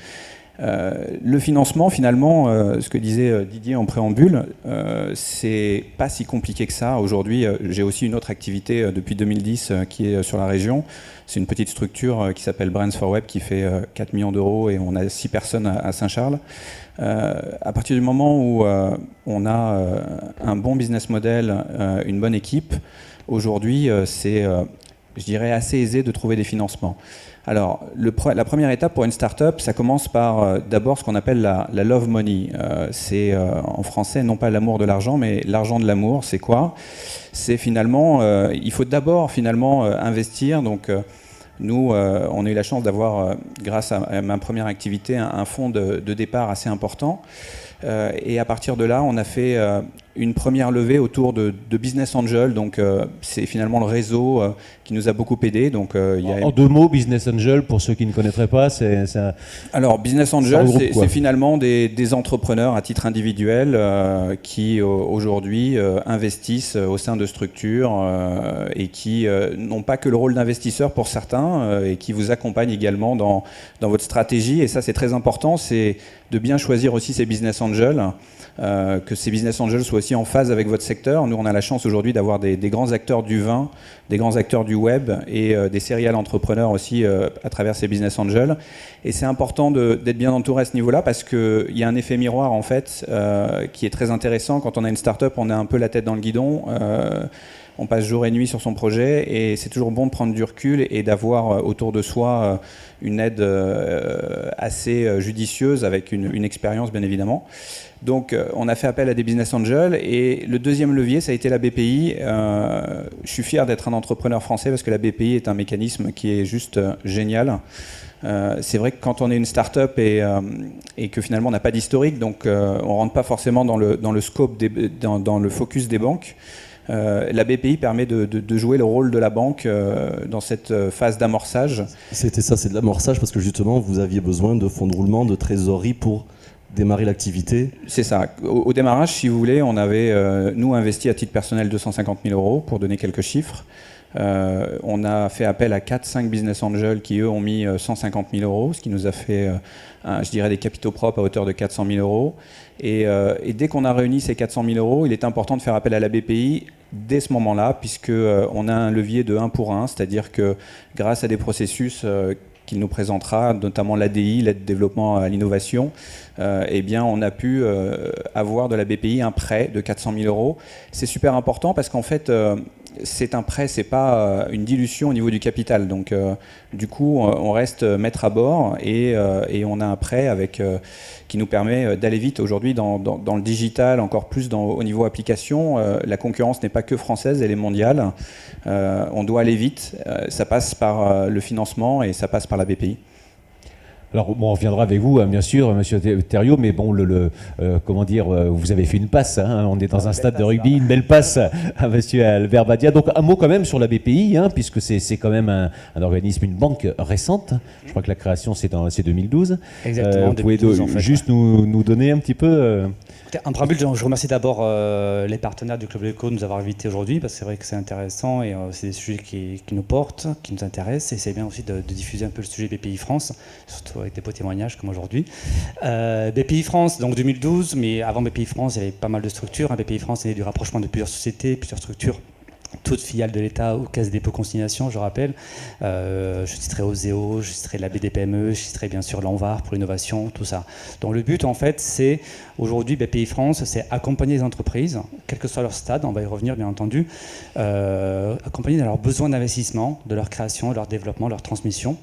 Le financement, finalement, ce que disait Didier en préambule, c'est pas si compliqué que ça. Aujourd'hui, j'ai aussi une autre activité depuis 2010 qui est sur la région. C'est une petite structure qui s'appelle Brands for Web qui fait 4 millions d'euros et on a 6 personnes à Saint-Charles. À partir du moment où on a un bon business model, une bonne équipe, aujourd'hui, c'est, je dirais, assez aisé de trouver des financements. Alors, la première étape pour une start-up, ça commence par d'abord ce qu'on appelle la love money. C'est en français, non pas l'amour de l'argent, mais l'argent de l'amour. C'est quoi? C'est finalement, il faut d'abord finalement investir. Donc, nous, on a eu la chance d'avoir, grâce à ma première activité, un fonds de départ assez important. Et à partir de là, on a fait une première levée autour de Business Angel. Donc, c'est finalement le réseau qui nous a beaucoup aidé. Donc, En 2 mots, Business Angel, pour ceux qui ne connaîtraient pas, c'est un... Alors, Business Angel, c'est finalement des entrepreneurs à titre individuel qui, aujourd'hui, investissent au sein de structures et qui n'ont pas que le rôle d'investisseur pour certains et qui vous accompagnent également dans votre stratégie. Et ça, c'est très important, c'est de bien choisir aussi ces Business Angels, que ces Business Angels soient aussi en phase avec votre secteur. Nous, on a la chance aujourd'hui d'avoir des grands acteurs du vin, des grands acteurs du web et des serial entrepreneurs aussi à travers ces Business Angels. Et c'est important d'être bien entouré à ce niveau-là parce qu'il y a un effet miroir en fait qui est très intéressant. Quand on a une start-up, on a un peu la tête dans le guidon. On passe jour et nuit sur son projet et c'est toujours bon de prendre du recul et d'avoir autour de soi une aide assez judicieuse avec une expérience bien évidemment. Donc on a fait appel à des business angels et le deuxième levier ça a été la BPI. Je suis fier d'être un entrepreneur français parce que la BPI est un mécanisme qui est juste génial. C'est vrai que quand on est une start-up et que finalement on n'a pas d'historique, donc on rentre pas forcément dans le scope, dans le focus des banques. La BPI permet de jouer le rôle de la banque dans cette phase d'amorçage. C'était ça, c'est de l'amorçage parce que justement vous aviez besoin de fonds de roulement, de trésorerie pour démarrer l'activité. C'est ça. Au démarrage, si vous voulez, on avait, nous, investi à titre personnel 250 000 euros pour donner quelques chiffres. On a fait appel à 4-5 business angels qui, eux, ont mis 150 000 euros, ce qui nous a fait, je dirais, des capitaux propres à hauteur de 400 000 euros. Et dès qu'on a réuni ces 400 000 euros, il est important de faire appel à la BPI dès ce moment-là, puisqu'on a un levier de 1 pour 1, c'est-à-dire que grâce à des processus qu'il nous présentera, notamment l'ADI, l'aide développement à l'innovation, eh bien, on a pu avoir de la BPI un prêt de 400 000 euros. C'est super important parce qu'en fait, c'est un prêt, c'est pas une dilution au niveau du capital. Donc, du coup, on reste maître à bord et on a un prêt qui nous permet d'aller vite. Aujourd'hui, dans le digital, encore plus au niveau application, la concurrence n'est pas que française, elle est mondiale. On doit aller vite. Ça passe par le financement et ça passe par la BPI. Alors, bon, on reviendra avec vous, bien sûr, Monsieur Thériault, mais bon, comment dire, vous avez fait une passe, on est dans un stade de rugby, une belle passe à Monsieur Albert Badia. Donc, un mot quand même sur la BPI, puisque c'est quand même un organisme, une banque récente. Je crois que la création, c'est 2012. Exactement, vous pouvez 2012, en fait, juste nous donner un petit peu En préambule, je remercie d'abord les partenaires du Club de l'Éco de nous avoir invités aujourd'hui, parce que c'est vrai que c'est intéressant et c'est des sujets qui nous portent, qui nous intéressent, et c'est bien aussi de diffuser un peu le sujet BPI France, surtout avec des beaux témoignages comme aujourd'hui. BPI France, donc 2012, mais avant BPI France, il y avait pas mal de structures. BPI France est du rapprochement de plusieurs sociétés, plusieurs structures, toutes filiales de l'État ou Caisse des dépôts consignation, je rappelle. Je citerai Oseo, je citerai la BDPME, je citerai bien sûr l'ANVAR pour l'innovation, tout ça. Donc le but, en fait, c'est, aujourd'hui, BPI France, c'est accompagner les entreprises, quel que soit leur stade, on va y revenir bien entendu, accompagner dans leurs besoins d'investissement, de leur création, de leur développement, de leur transmission,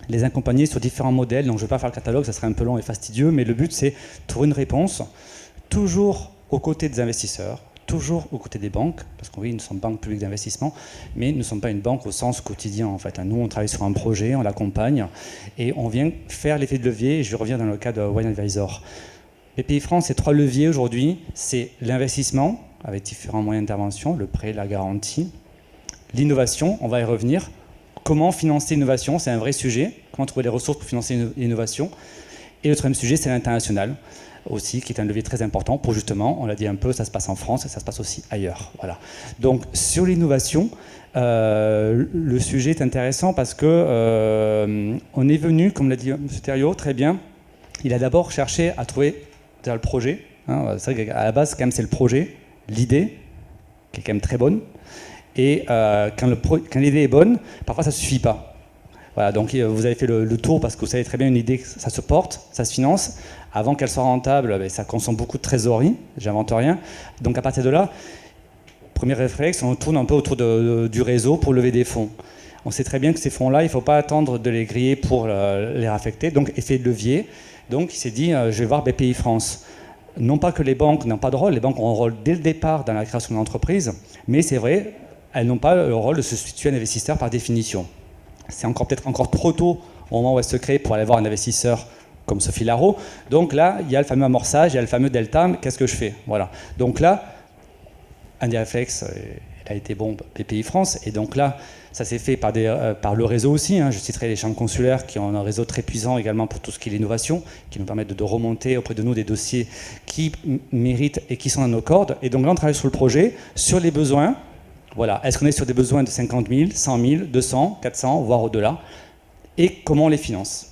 les accompagner sur différents modèles. Donc je ne vais pas faire le catalogue, ça serait un peu long et fastidieux, mais le but, c'est trouver une réponse, toujours aux côtés des investisseurs, toujours aux côtés des banques, parce que oui, nous sommes banque publique d'investissement, mais nous ne sommes pas une banque au sens quotidien en fait. Nous, on travaille sur un projet, on l'accompagne, et on vient faire l'effet de levier, et je reviens dans le cas de Wine Advisor. BPI France, c'est 3 leviers aujourd'hui, c'est l'investissement, avec différents moyens d'intervention, le prêt, la garantie, l'innovation, on va y revenir, comment financer l'innovation, c'est un vrai sujet, comment trouver les ressources pour financer l'innovation, et le troisième sujet, c'est l'international, aussi, qui est un levier très important pour justement, on l'a dit un peu, ça se passe en France et ça se passe aussi ailleurs. Voilà. Donc sur l'innovation, le sujet est intéressant parce que on est venu, comme l'a dit M. Thériault, très bien, il a d'abord cherché à trouver le projet. Hein, c'est vrai qu'à la base, quand même, c'est le projet, l'idée, qui est quand même très bonne. Et quand l'idée est bonne, parfois ça ne suffit pas. Voilà, donc vous avez fait le tour parce que vous savez très bien une idée, ça se porte, ça se finance. Avant qu'elle soit rentable, ça consomme beaucoup de trésorerie, j'invente rien. Donc à partir de là, premier réflexe, on tourne un peu autour du réseau pour lever des fonds. On sait très bien que ces fonds-là, il ne faut pas attendre de les griller pour les réaffecter, donc effet de levier. Donc il s'est dit, je vais voir BPI France. Non pas que les banques n'ont pas de rôle, les banques ont un rôle dès le départ dans la création d'une entreprise, mais c'est vrai, elles n'ont pas le rôle de se situer un investisseur par définition. C'est peut-être encore trop tôt au moment où elles se créent pour aller voir un investisseur comme Sophie Larreau. Donc là, il y a le fameux amorçage, il y a le fameux delta, qu'est-ce que je fais? Voilà. Donc là, un des réflexes, il a été bon, BPI France, et donc là, ça s'est fait par le réseau aussi. Hein. Je citerai les chambres consulaires qui ont un réseau très puissant également pour tout ce qui est l'innovation, qui nous permettent de remonter auprès de nous des dossiers qui méritent et qui sont dans nos cordes. Et donc là, on travaille sur le projet, sur les besoins. Voilà. Est-ce qu'on est sur des besoins de 50 000, 100 000, 200, 400, voire au-delà? Et comment on les finance?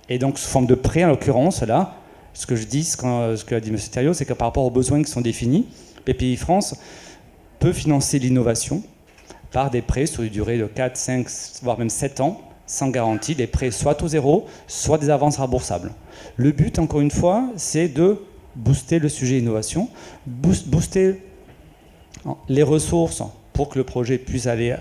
Et donc, sous forme de prêt, en l'occurrence, là, ce que je dis, ce que a dit M. Thériault, c'est que par rapport aux besoins qui sont définis, BPI France peut financer l'innovation par des prêts sur une durée de 4, 5, voire même 7 ans, sans garantie, des prêts soit au zéro, soit des avances remboursables. Le but, encore une fois, c'est de booster le sujet innovation, booster les ressources pour que le projet puisse aller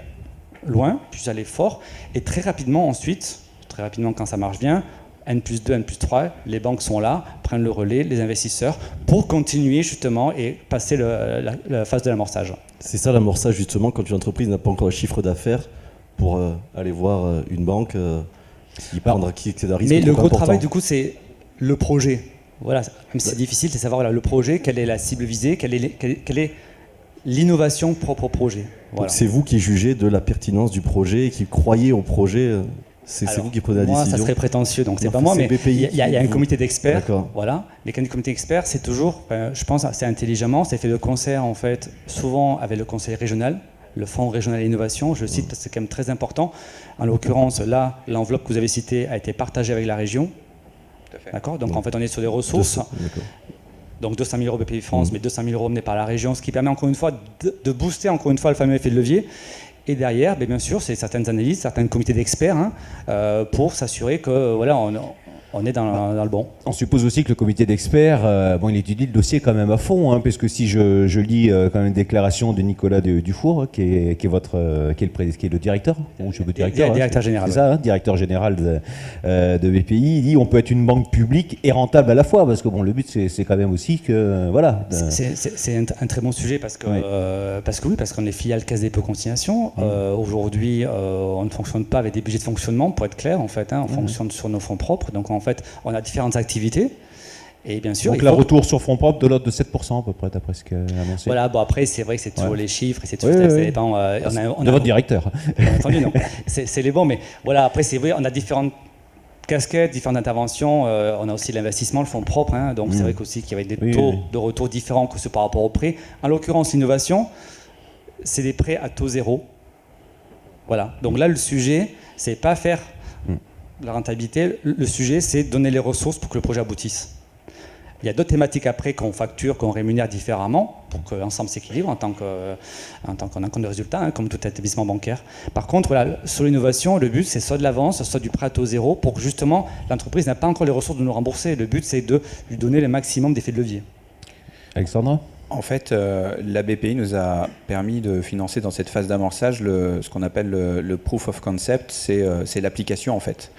loin, puisse aller fort, et très rapidement ensuite, très rapidement quand ça marche bien, N+2, N+3, les banques sont là, prennent le relais, les investisseurs, pour continuer justement et passer la phase de l'amorçage. C'est ça l'amorçage justement, quand une entreprise n'a pas encore un chiffre d'affaires pour aller voir une banque qui excède un risque. Mais le gros important. travail du coup c'est le projet. Voilà, même si c'est difficile, c'est savoir voilà, le projet, quelle est la cible visée, quelle est l'innovation propre au projet. Voilà. Donc c'est vous qui jugez de la pertinence du projet et qui croyez au projet. C'est vous qui prenez la décision. Moi, ça serait prétentieux, donc c'est pas moi, mais il y a un comité d'experts. D'accord. Voilà. Mais quand un comité d'experts, c'est toujours, je pense, assez intelligemment, c'est fait de concert, en fait, souvent avec le conseil régional, le fonds régional d'innovation, je le cite parce que c'est quand même très important. En l'occurrence, là, l'enveloppe que vous avez citée a été partagée avec la région. D'accord. Donc en fait, on est sur des ressources. Donc 200 000 euros BPI France, mais 200 000 euros menés par la région, ce qui permet encore une fois de booster encore une fois le fameux effet de levier. Et derrière, bien sûr, c'est certaines analyses, certains comités d'experts pour s'assurer que voilà, on est dans le bon. On suppose aussi que le comité d'experts, il étudie le dossier quand même à fond, parce que si je lis quand même une déclaration de Nicolas Dufour, qui est le directeur, directeur général. C'est ça, directeur général de BPI. Il dit on peut être une banque publique et rentable à la fois, parce que le but c'est quand même aussi que voilà. C'est un très bon sujet parce qu'on est filiale Caisse des dépôts consignation. Aujourd'hui, on ne fonctionne pas avec des budgets de fonctionnement, pour être clair en fait. On fonctionne sur nos fonds propres, donc en fait, on a différentes activités. Et bien sûr, donc la retour sur fonds propres de l'ordre de 7% à peu près, d'après ce qu'a annoncé. Voilà, après, c'est vrai que c'est toujours les chiffres, et c'est toujours ça dépend. De votre directeur. Bien entendu, non. C'est les bons, mais voilà, après, c'est vrai, on a différentes casquettes, différentes interventions. On a aussi l'investissement, le fonds propre. Hein, donc c'est vrai qu'aussi qu'il y avait des taux de retour différents que ceux par rapport aux prêts. En l'occurrence, l'innovation, c'est des prêts à taux zéro. Voilà. Donc là, le sujet, c'est pas faire la rentabilité. Le sujet, c'est donner les ressources pour que le projet aboutisse. Il y a d'autres thématiques après qu'on facture, qu'on rémunère différemment pour que l'ensemble s'équilibre en tant qu'on a un compte de résultat, hein, comme tout établissement bancaire. Par contre, voilà, sur l'innovation, le but, c'est soit de l'avance, soit du prêt à taux zéro pour que justement l'entreprise n'a pas encore les ressources de nous rembourser. Le but, c'est de lui donner le maximum d'effets de levier. Alexandra ? En fait, la BPI nous a permis de financer dans cette phase d'amorçage ce qu'on appelle le proof of concept, c'est l'application en fait.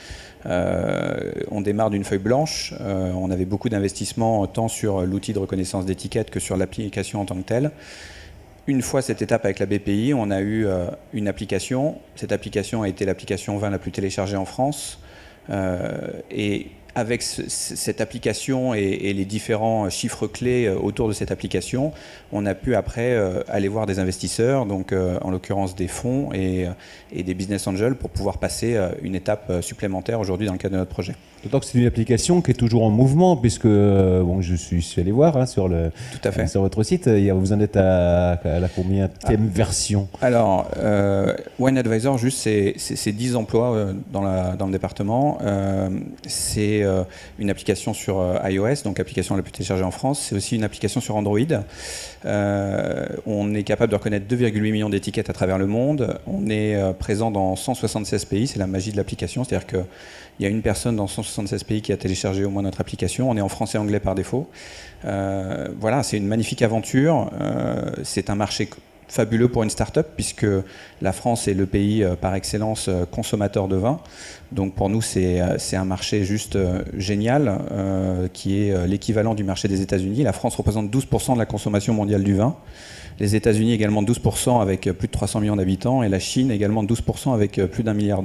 On démarre d'une feuille blanche, on avait beaucoup d'investissements tant sur l'outil de reconnaissance d'étiquette que sur l'application en tant que telle. Une fois cette étape avec la BPI, on a eu une application. Cette application a été l'application 20 la plus téléchargée en France. Et avec cette application et les différents chiffres clés autour de cette application, on a pu après aller voir des investisseurs, donc en l'occurrence des fonds et des business angels pour pouvoir passer une étape supplémentaire aujourd'hui dans le cadre de notre projet. D'autant que c'est une application qui est toujours en mouvement, puisque bon, je suis allé voir hein, sur votre site, vous en êtes à la combienième version? Alors, Wine Advisor, juste, c'est 10 emplois dans le département. C'est une application sur iOS, donc l'application la plus téléchargée en France. C'est aussi une application sur Android. On est capable de reconnaître 2,8 millions d'étiquettes à travers le monde. On est présent dans 176 pays, c'est la magie de l'application, c'est-à-dire qu'il y a une personne dans 176 pays qui a téléchargé au moins notre application. On est en français et anglais par défaut. Voilà, c'est une magnifique aventure. C'est un marché fabuleux pour une start-up puisque la France est le pays par excellence consommateur de vin. Donc pour nous, c'est un marché juste génial qui est l'équivalent du marché des États-Unis. La France représente 12% de la consommation mondiale du vin. Les États-Unis également 12% avec plus de 300 millions d'habitants et la Chine également 12% avec plus d'1,2 milliard.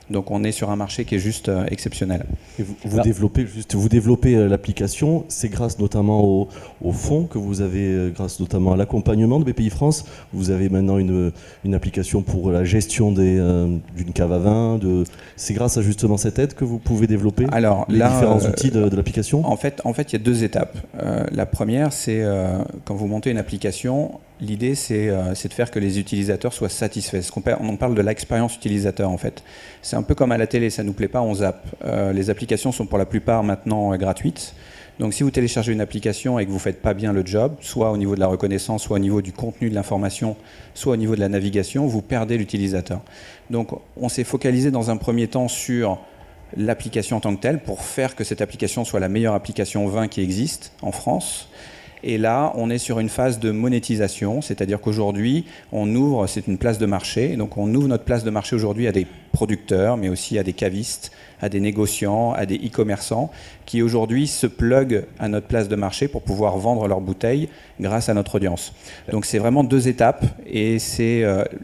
Donc on est sur un marché qui est juste exceptionnel. Et vous développez l'application, c'est grâce notamment au fonds que vous avez, grâce notamment à l'accompagnement de BPI France. Vous avez maintenant une application pour la gestion d'une cave à vin. C'est grâce à justement cette aide que vous pouvez développer les différents outils de l'application. En fait, il y a deux étapes. La première, c'est quand vous montez une application, l'idée c'est de faire que les utilisateurs soient satisfaits. On parle de l'expérience utilisateur en fait. C'est un peu comme à la télé, ça ne nous plaît pas, on zappe. Les applications sont pour la plupart maintenant gratuites. Donc si vous téléchargez une application et que vous ne faites pas bien le job, soit au niveau de la reconnaissance, soit au niveau du contenu de l'information, soit au niveau de la navigation, vous perdez l'utilisateur. Donc on s'est focalisé dans un premier temps sur l'application en tant que telle pour faire que cette application soit la meilleure application vin qui existe en France. Et là, on est sur une phase de monétisation, c'est-à-dire qu'aujourd'hui, on ouvre, c'est une place de marché, donc on ouvre notre place de marché aujourd'hui à des producteurs, mais aussi à des cavistes, à des négociants, à des e-commerçants, qui aujourd'hui se pluguent à notre place de marché pour pouvoir vendre leurs bouteilles grâce à notre audience. Donc c'est vraiment deux étapes, et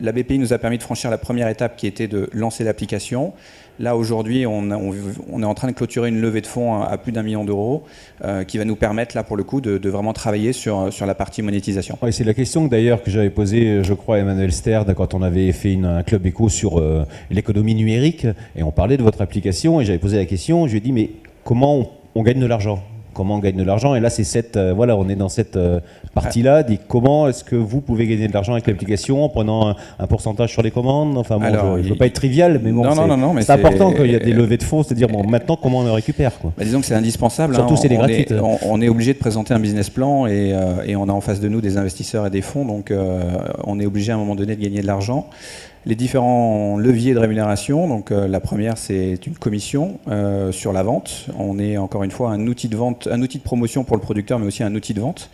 la BPI nous a permis de franchir la première étape qui était de lancer l'application. Là, aujourd'hui, on est en train de clôturer une levée de fonds à plus d'1 million d'euros qui va nous permettre, là, pour le coup, de vraiment travailler sur la partie monétisation. Ouais, c'est la question d'ailleurs que j'avais posée, je crois, à Emmanuel Sterd quand on avait fait un club éco sur l'économie numérique et on parlait de votre application et j'avais posé la question, je lui ai dit, mais comment on gagne de l'argent ? Comment on gagne de l'argent? Et là, c'est on est dans cette partie-là. Comment est-ce que vous pouvez gagner de l'argent avec l'application en prenant un pourcentage sur les commandes? Enfin, bon, je ne veux pas être trivial, mais bon, c'est important qu'il y a des levées de fonds, c'est-à-dire maintenant comment on le récupère, quoi. Disons que c'est indispensable. Surtout c'est des gratuites. On est obligé de présenter un business plan et on a en face de nous des investisseurs et des fonds, donc on est obligé à un moment donné de gagner de l'argent. Les différents leviers de rémunération, donc la première c'est une commission sur la vente. On est encore une fois un outil de vente, un outil de promotion pour le producteur, mais aussi un outil de vente.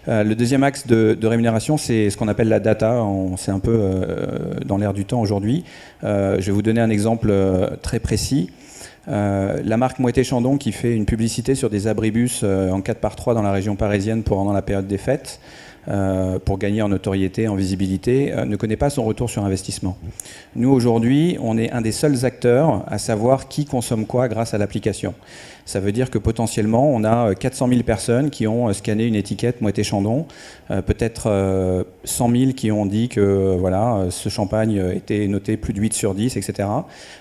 Le deuxième axe de rémunération, c'est ce qu'on appelle la data. C'est un peu dans l'air du temps aujourd'hui. Je vais vous donner un exemple très précis. La marque Moët & Chandon qui fait une publicité sur des abribus en 4x3 dans la région parisienne pendant la période des fêtes, pour gagner en notoriété, en visibilité, ne connaît pas son retour sur investissement. Nous, aujourd'hui, on est un des seuls acteurs à savoir qui consomme quoi grâce à l'application. Ça veut dire que potentiellement, on a 400 000 personnes qui ont scanné une étiquette Moët & Chandon, peut-être 100 000 qui ont dit que voilà, ce champagne était noté plus de 8 sur 10, etc.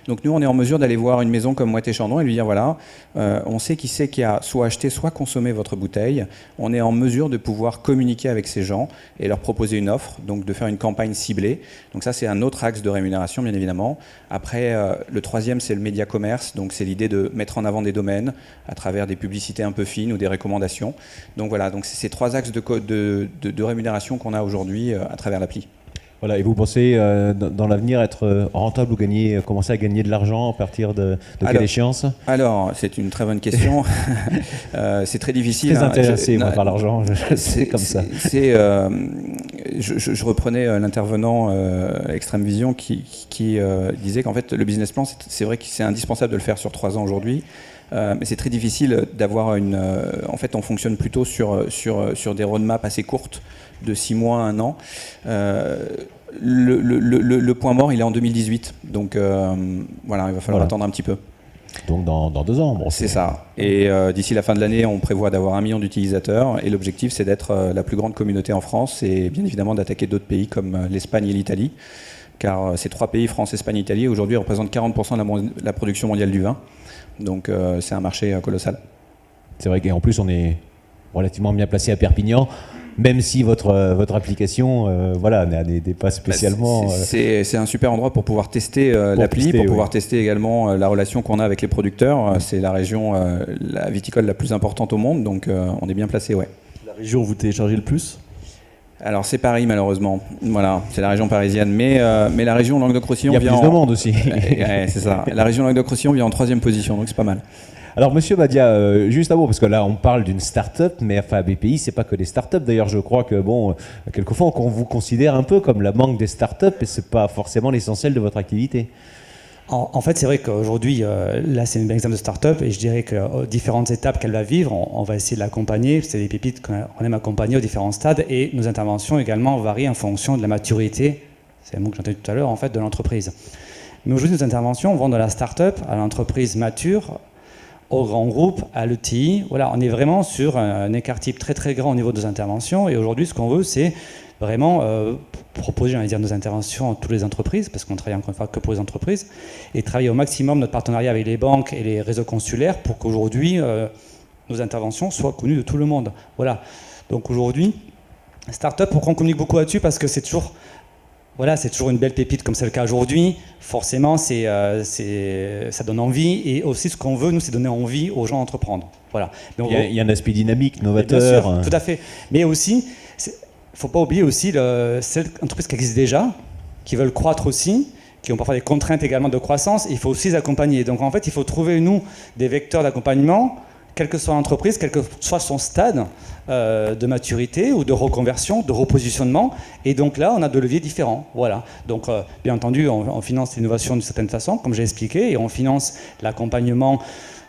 Donc nous, on est en mesure d'aller voir une maison comme Moët & Chandon et lui dire, voilà, on sait qui c'est qui a soit acheté, soit consommé votre bouteille. On est en mesure de pouvoir communiquer avec ces gens et leur proposer une offre, donc de faire une campagne ciblée. Donc ça, c'est un autre axe de rémunération, bien évidemment. Après, le troisième, c'est le média commerce. Donc c'est l'idée de mettre en avant des domaines à travers des publicités un peu fines ou des recommandations. Donc voilà, donc c'est ces trois axes de rémunération qu'on a aujourd'hui à travers l'appli. Voilà, et vous pensez dans l'avenir être rentable ou commencer à gagner de l'argent à partir de quelle échéance? Alors, c'est une très bonne question. C'est très difficile. Très intéressé par l'argent, c'est comme ça. Je reprenais l'intervenant Extrême Vision qui disait qu'en fait, le business plan, c'est vrai que c'est indispensable de le faire sur 3 ans aujourd'hui. Mais c'est très difficile d'avoir une... en fait, on fonctionne plutôt sur des roadmaps assez courtes, de 6 mois à 1 an. Le point mort, il est en 2018. Donc voilà, il va falloir attendre un petit peu. Donc dans 2 ans. Bon, c'est ça. Et d'ici la fin de l'année, on prévoit d'avoir 1 million d'utilisateurs. Et l'objectif, c'est d'être la plus grande communauté en France et bien évidemment d'attaquer d'autres pays comme l'Espagne et l'Italie. Car ces 3 pays, France, Espagne, Italie, aujourd'hui représentent 40% de la production mondiale du vin. Donc c'est un marché colossal. C'est vrai qu'en plus, on est relativement bien placé à Perpignan. Même si votre application n'est pas spécialement... C'est un super endroit pour pouvoir tester l'appli, pour pouvoir tester également la relation qu'on a avec les producteurs. C'est la région la viticole la plus importante au monde, donc on est bien placé, ouais. La région où vous téléchargez le plus ? Alors c'est Paris malheureusement, voilà, c'est la région parisienne, mais la région Languedoc-Roussillon vient en... Il y a plus de monde aussi. Ouais, c'est ça, la région Languedoc-Roussillon vient en 3e position, donc c'est pas mal. Alors, Monsieur Badia, juste à vous, parce que là, on parle d'une start-up, mais enfin, BPI, c'est pas que des start-up. D'ailleurs, je crois que, bon, quelquefois, on vous considère un peu comme la banque des start-up, et c'est pas forcément l'essentiel de votre activité. En fait, c'est vrai qu'aujourd'hui, là, c'est un exemple de start-up, et je dirais que aux différentes étapes qu'elle va vivre, on va essayer de l'accompagner. C'est des pépites qu'on aime accompagner aux différents stades, et nos interventions également varient en fonction de la maturité, c'est un mot que j'entendais tout à l'heure, en fait, de l'entreprise. Mais aujourd'hui, nos interventions vont de la start-up à l'entreprise mature, au grand groupe, à l'ETI. Voilà, on est vraiment sur un écart type très très grand au niveau de nos interventions. Et aujourd'hui, ce qu'on veut, c'est vraiment proposer, nos interventions à toutes les entreprises, parce qu'on travaille encore une fois que pour les entreprises, et travailler au maximum notre partenariat avec les banques et les réseaux consulaires pour qu'aujourd'hui, nos interventions soient connues de tout le monde. Voilà. Donc aujourd'hui, start-up, pourquoi on communique beaucoup là-dessus ? Parce que c'est toujours... Voilà, c'est toujours une belle pépite comme c'est le cas aujourd'hui. Forcément, ça donne envie. Et aussi, ce qu'on veut, nous, c'est donner envie aux gens d'entreprendre. Voilà. Il y a un aspect dynamique, novateur. Bien sûr, tout à fait. Mais aussi, il ne faut pas oublier aussi celles entreprises qui existent déjà, qui veulent croître aussi, qui ont parfois des contraintes également de croissance. Il faut aussi les accompagner. Donc, en fait, il faut trouver, nous, des vecteurs d'accompagnement, quelle que soit l'entreprise, quel que soit son stade de maturité ou de reconversion, de repositionnement. Et donc là, on a 2 leviers différents. Voilà. Donc, bien entendu, on finance l'innovation d'une certaine façon, comme j'ai expliqué, et on finance l'accompagnement,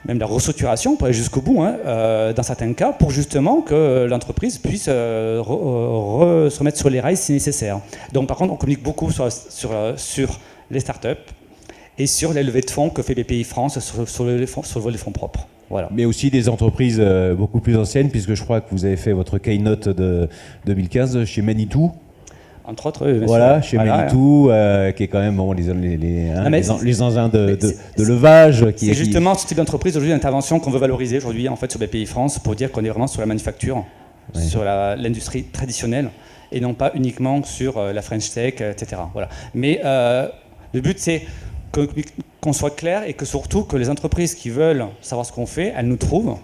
même la restructuration, pour aller jusqu'au bout, dans certains cas, pour justement que l'entreprise puisse se remettre sur les rails si nécessaire. Donc, par contre, on communique beaucoup sur les startups et sur les levées de fonds que fait BPI France sur le volet des fonds propres. Voilà. Mais aussi des entreprises beaucoup plus anciennes, puisque je crois que vous avez fait votre keynote de 2015 chez Manitou. Entre autres, bien voilà, sûr. Chez Manitou, qui est quand même les engins de levage. C'est justement ce type d'entreprise aujourd'hui d'intervention qu'on veut valoriser aujourd'hui en fait sur BPI France pour dire qu'on est vraiment sur la manufacture, sur l'industrie traditionnelle et non pas uniquement sur la French Tech, etc. Voilà. Mais le but c'est qu'on soit clair et que surtout que les entreprises qui veulent savoir ce qu'on fait, elles nous trouvent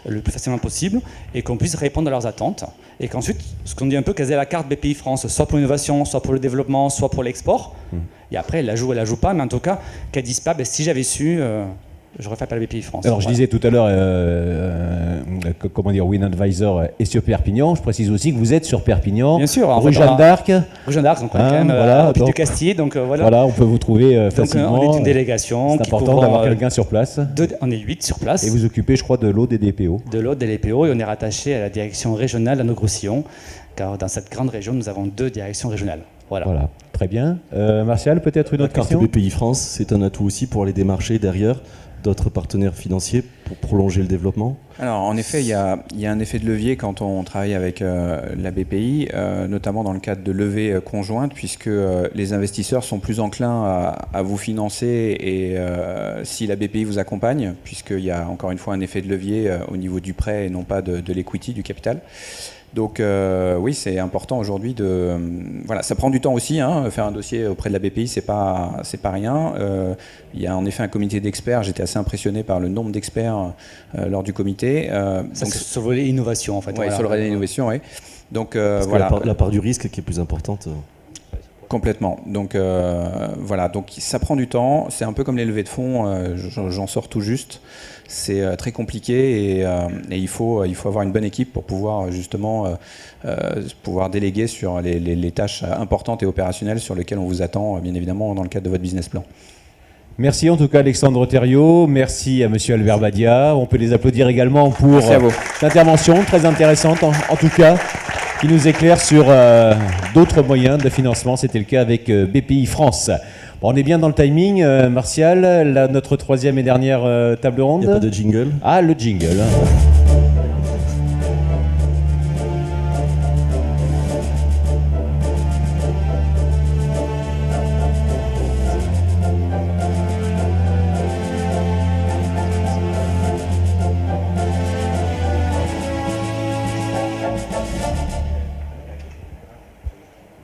le plus facilement possible et qu'on puisse répondre à leurs attentes et qu'ensuite, ce qu'on dit un peu, qu'elles aient la carte BPI France, soit pour l'innovation, soit pour le développement, soit pour l'export. Et après, elle la joue pas, mais en tout cas, qu'elles disent pas, si j'avais su, je refais appel à BPI France. Alors, je disais tout à l'heure, WinAdvisor est sur Perpignan. Je précise aussi que vous êtes sur Perpignan. Bien sûr. Rue Jeanne d'Arc. Rue Jeanne d'Arc, donc on est quand même au Pied du Castille. Donc, voilà, on peut vous trouver facilement. On est une délégation. C'est important d'avoir quelqu'un sur place. On est 8 sur place. Et vous occupez, je crois, de l'eau des DPO. De l'eau des DPO, et on est rattaché à la direction régionale à Languedoc-Roussillon, car dans cette grande région, nous avons 2 directions régionales. Voilà. Très bien. Martial, peut-être une autre question ? La carte BPI France, c'est un atout aussi pour aller démarcher derrière d'autres partenaires financiers pour prolonger le développement? Alors, en effet, il y a un effet de levier quand on travaille avec la BPI, notamment dans le cadre de levées conjointes, puisque les investisseurs sont plus enclins à vous financer et si la BPI vous accompagne, puisqu'il y a encore une fois un effet de levier au niveau du prêt et non pas de l'equity, du capital. Donc oui, c'est important aujourd'hui de... voilà, ça prend du temps aussi, hein, faire un dossier auprès de la BPI, c'est pas rien. Il y a en effet un comité d'experts, j'étais assez impressionné par le nombre d'experts lors du comité. Ça, c'est sur le volet innovation en fait. Oui, Voilà. sur le volet innovation, oui. Donc Parce que voilà. la part du risque qui est plus importante. Complètement. Donc voilà, donc ça prend du temps. C'est un peu comme les levées de fonds. J'en sors tout juste. C'est très compliqué et il faut avoir une bonne équipe pour pouvoir justement pouvoir déléguer sur les tâches importantes et opérationnelles sur lesquelles on vous attend, bien évidemment, dans le cadre de votre business plan. Merci en tout cas Alexandre Thériault, merci à monsieur Albert Badia. On peut les applaudir également pour Merci à vous. cette intervention très intéressante en tout cas, qui nous éclaire sur d'autres moyens de financement. C'était le cas avec BPI France. Bon, on est bien dans le timing, Martial. Là, notre troisième et dernière table ronde. Il n'y a pas de jingle? Ah, le jingle.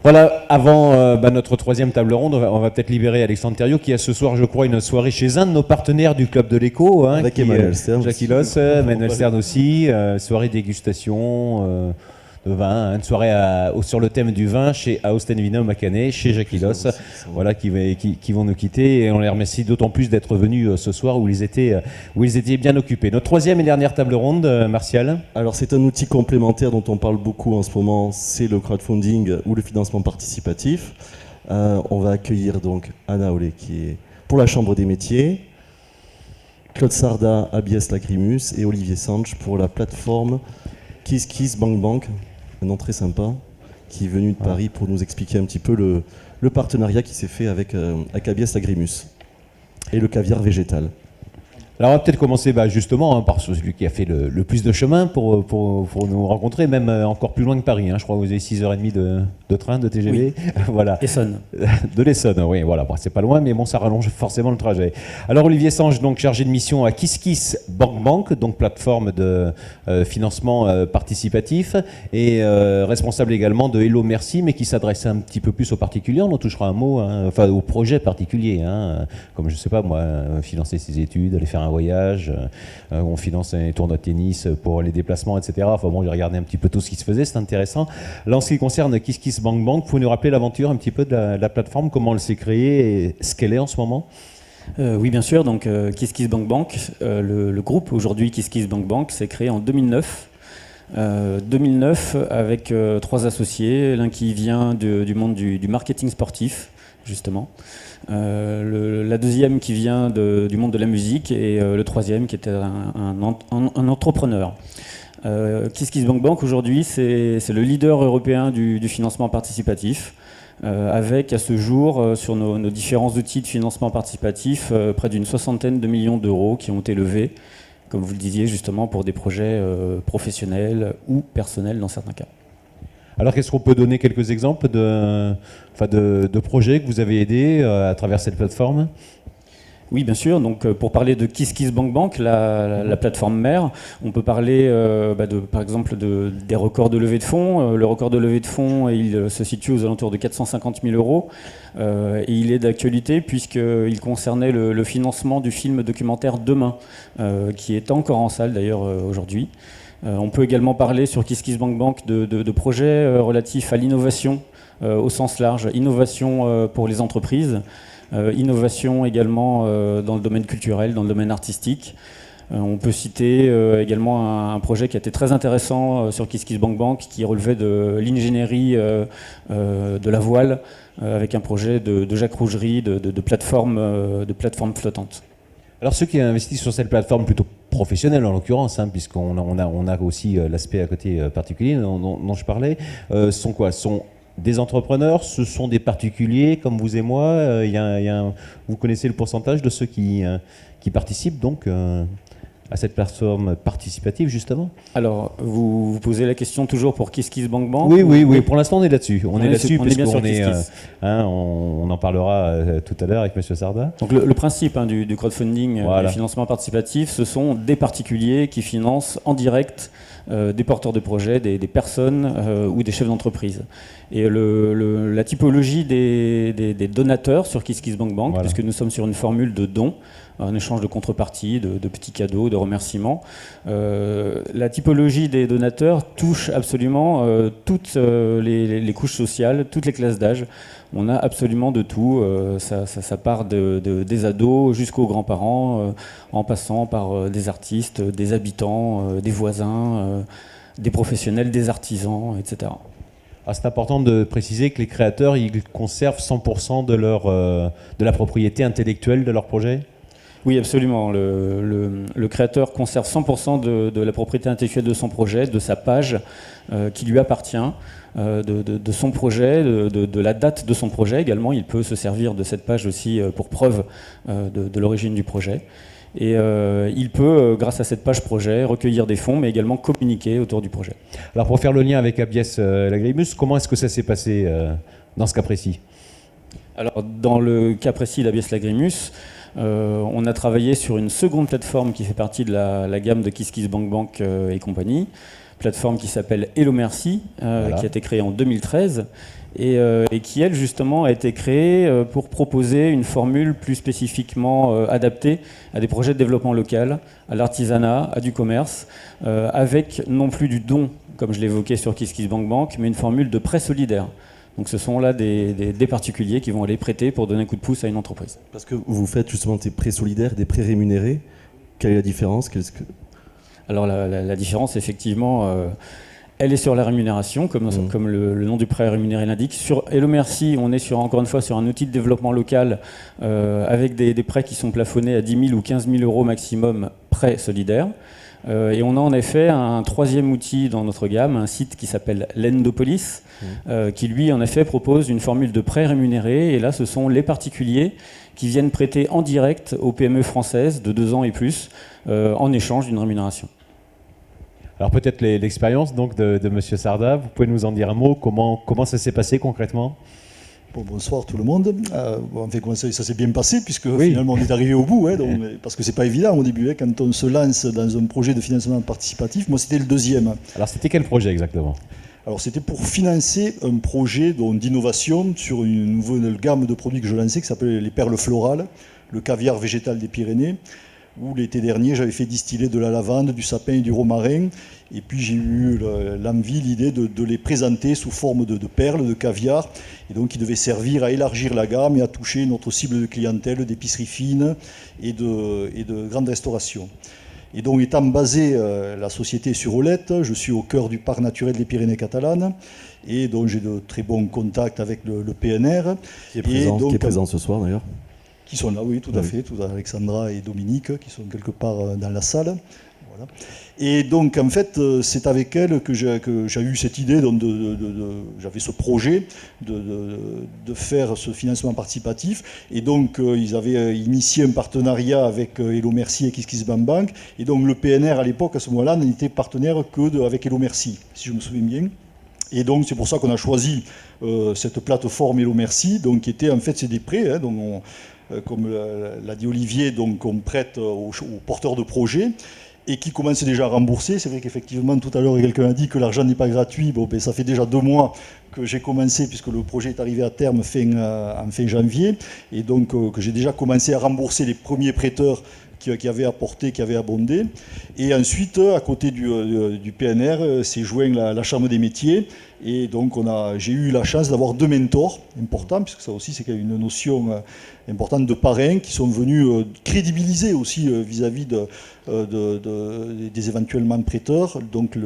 Voilà, avant notre troisième table ronde, on va peut-être libérer Alexandre Thériault qui a ce soir, je crois, une soirée chez un de nos partenaires du Club de l'Écho. Hein, avec Emmanuel Stern. Jacques Hilos, Emmanuel Stern aussi, soirée dégustation de vin, une soirée sur le thème du vin chez Austen Vino Macané, chez Jacques Hilos, voilà, qui vont nous quitter. Et on les remercie d'autant plus d'être venus ce soir où ils étaient bien occupés. Notre troisième et dernière table ronde, Martial. Alors c'est un outil complémentaire dont on parle beaucoup en ce moment, c'est le crowdfunding ou le financement participatif. On va accueillir donc Anna Olé qui est pour la Chambre des métiers, Claude Sarda, ABS Lagrimus et Olivier Sanche pour la plateforme KissKissBankBank, un nom très sympa, qui est venu de Paris pour nous expliquer un petit peu le partenariat qui s'est fait avec ABS Lagrimus et le caviar végétal. Alors on va peut-être commencer justement par celui qui a fait le plus de chemin pour nous rencontrer, même encore plus loin que Paris. Hein. Je crois que vous avez 6h30 de train, de TGV. Oui. Voilà. Essonne. De l'Essonne, oui, voilà. Bon, c'est pas loin, mais bon, ça rallonge forcément le trajet. Alors Olivier Sanche, donc chargé de mission à KissKissBankBank, donc plateforme de financement participatif, et responsable également de Hello Merci, mais qui s'adresse un petit peu plus aux particuliers. On en touchera un mot, hein, enfin aux projets particuliers, hein, comme je sais pas moi, financer ses études, aller faire un voyage, on finance un tournoi de tennis pour les déplacements, etc. Enfin bon, j'ai regardé un petit peu tout ce qui se faisait, c'est intéressant. Là, en ce qui concerne KissKissBankBank, vous pouvez nous rappeler l'aventure un petit peu de la plateforme, comment elle s'est créée et ce qu'elle est en ce moment? Oui, bien sûr. Donc, KissKissBankBank, le groupe aujourd'hui KissKissBankBank s'est créé en 2009. 2009 avec 3 associés, l'un qui vient du monde du marketing sportif, justement. La deuxième qui vient du monde de la musique et le troisième qui était un entrepreneur. KissKissBankBank aujourd'hui c'est le leader européen du financement participatif avec à ce jour sur nos différents outils de financement participatif près d'une 60aine de millions d'euros qui ont été levés, comme vous le disiez justement, pour des projets professionnels ou personnels dans certains cas. Alors, qu'est-ce qu'on peut donner quelques exemples de projets que vous avez aidés à travers cette plateforme? Oui, bien sûr. Donc, pour parler de KissKissBankBank, la plateforme mère, on peut parler, par exemple, des records de levée de fonds. Le record de levée de fonds, il se situe aux alentours de 450 000 euros. Et il est d'actualité puisqu'il concernait le financement du film documentaire Demain, qui est encore en salle d'ailleurs aujourd'hui. On peut également parler sur KissKissBankBank de projets relatifs à l'innovation au sens large, innovation pour les entreprises, innovation également dans le domaine culturel, dans le domaine artistique. On peut citer également un projet qui a été très intéressant sur KissKissBankBank qui relevait de l'ingénierie de la voile avec un projet de Jacques Rougerie de plateforme flottante. Alors ceux qui investissent sur cette plateforme plutôt professionnelle en l'occurrence, hein, puisqu'on a aussi l'aspect à côté particulier dont je parlais, sont quoi? Sont des entrepreneurs, ce sont des particuliers comme vous et moi. Vous connaissez le pourcentage de ceux qui participent donc à cette plateforme participative, justement? Alors, vous posez la question toujours pour KissKissBankBank? Oui, pour l'instant on est là-dessus. On est là-dessus on est bien sur puisqu'on est, KissKiss. on en parlera tout à l'heure avec M. Sarda. Donc le principe du crowdfunding, Voilà. du financement participatif, ce sont des particuliers qui financent en direct des porteurs de projets, des personnes ou des chefs d'entreprise. Et la typologie des donateurs sur KissKissBankBank, Voilà. puisque nous sommes sur une formule de dons, en échange de contreparties, de petits cadeaux, de remerciements. La typologie des donateurs touche absolument toutes les couches sociales, toutes les classes d'âge. On a absolument de tout. Ça part des ados jusqu'aux grands-parents, en passant par des artistes, des habitants, des voisins, des professionnels, des artisans, etc. Ah, c'est important de préciser que les créateurs, ils conservent 100% de la propriété intellectuelle de leur projet? Oui, absolument. Le créateur conserve 100% de la propriété intellectuelle de son projet, de sa page qui lui appartient, de son projet, de la date de son projet également. Il peut se servir de cette page aussi pour preuve de l'origine du projet. Et il peut, grâce à cette page projet, recueillir des fonds, mais également communiquer autour du projet. Alors pour faire le lien avec Abies Lagrimus, comment est-ce que ça s'est passé dans ce cas précis? Alors dans le cas précis d'Abies Lagrimus, on a travaillé sur une seconde plateforme qui fait partie de la gamme de KissKissBankBank et compagnie, plateforme qui s'appelle Hello Merci, Voilà. qui a été créée en 2013 et qui, elle, justement, a été créée pour proposer une formule plus spécifiquement adaptée à des projets de développement local, à l'artisanat, à du commerce, avec non plus du don, comme je l'évoquais sur KissKissBankBank, mais une formule de prêt solidaire. Donc ce sont là des particuliers qui vont aller prêter pour donner un coup de pouce à une entreprise. Parce que vous faites justement des prêts solidaires, des prêts rémunérés. Quelle est la différence? Alors la différence, effectivement, elle est sur la rémunération, comme le nom du prêt rémunéré l'indique. Sur Hello Merci, on est encore une fois sur un outil de développement local avec des prêts qui sont plafonnés à 10 000 ou 15 000 euros maximum, prêts solidaires. Et on a en effet un troisième outil dans notre gamme, un site qui s'appelle Lendopolis, qui lui en effet propose une formule de prêt rémunéré. Et là, ce sont les particuliers qui viennent prêter en direct aux PME françaises de 2 ans et plus en échange d'une rémunération. Alors peut-être l'expérience donc de M. Sarda, vous pouvez nous en dire un mot, comment ça s'est passé concrètement? Bon, bonsoir tout le monde. Ça s'est bien passé puisque finalement on est arrivé au bout, parce que c'est pas évident au début, quand on se lance dans un projet de financement participatif. Moi c'était le deuxième. Alors c'était quel projet exactement? Alors c'était pour financer un projet d'innovation sur une nouvelle gamme de produits que je lançais qui s'appelle les perles florales, le caviar végétal des Pyrénées, où l'été dernier j'avais fait distiller de la lavande, du sapin et du romarin, et puis j'ai eu l'envie, l'idée de les présenter sous forme de perles, de caviar, et donc qui devaient servir à élargir la gamme et à toucher notre cible de clientèle d'épicerie fine et de grande restauration. Et donc étant basé la société sur Olette, je suis au cœur du parc naturel des Pyrénées catalanes, et donc j'ai de très bons contacts avec le PNR. Qui est présent ce soir d'ailleurs. Qui sont là, oui, tout à fait, Alexandra et Dominique, qui sont quelque part dans la salle. Voilà. Et donc, en fait, c'est avec elle que j'ai eu cette idée, donc j'avais ce projet de faire ce financement participatif. Et donc, ils avaient initié un partenariat avec Hello Merci et KissKissBankBank. Et donc, le PNR, à l'époque, à ce moment-là, n'était partenaire avec Hello Merci, si je me souviens bien. Et donc, c'est pour ça qu'on a choisi cette plateforme Hello Merci, donc, qui était, en fait, c'est des prêts, donc comme l'a dit Olivier, donc on prête aux porteurs de projets et qui commencent déjà à rembourser. C'est vrai qu'effectivement, tout à l'heure, quelqu'un a dit que l'argent n'est pas gratuit. Bon, ben, ça fait déjà 2 mois que j'ai commencé, puisque le projet est arrivé à terme en fin janvier, et donc que j'ai déjà commencé à rembourser les premiers prêteurs qui avaient apporté, qui avaient abondé. Et ensuite, à côté du PNR, s'est joint la Chambre des métiers. Et donc, j'ai eu la chance d'avoir 2 mentors importants, puisque ça aussi, c'est une notion importante de parrains qui sont venus crédibiliser aussi vis-à-vis des éventuellement prêteurs. Donc,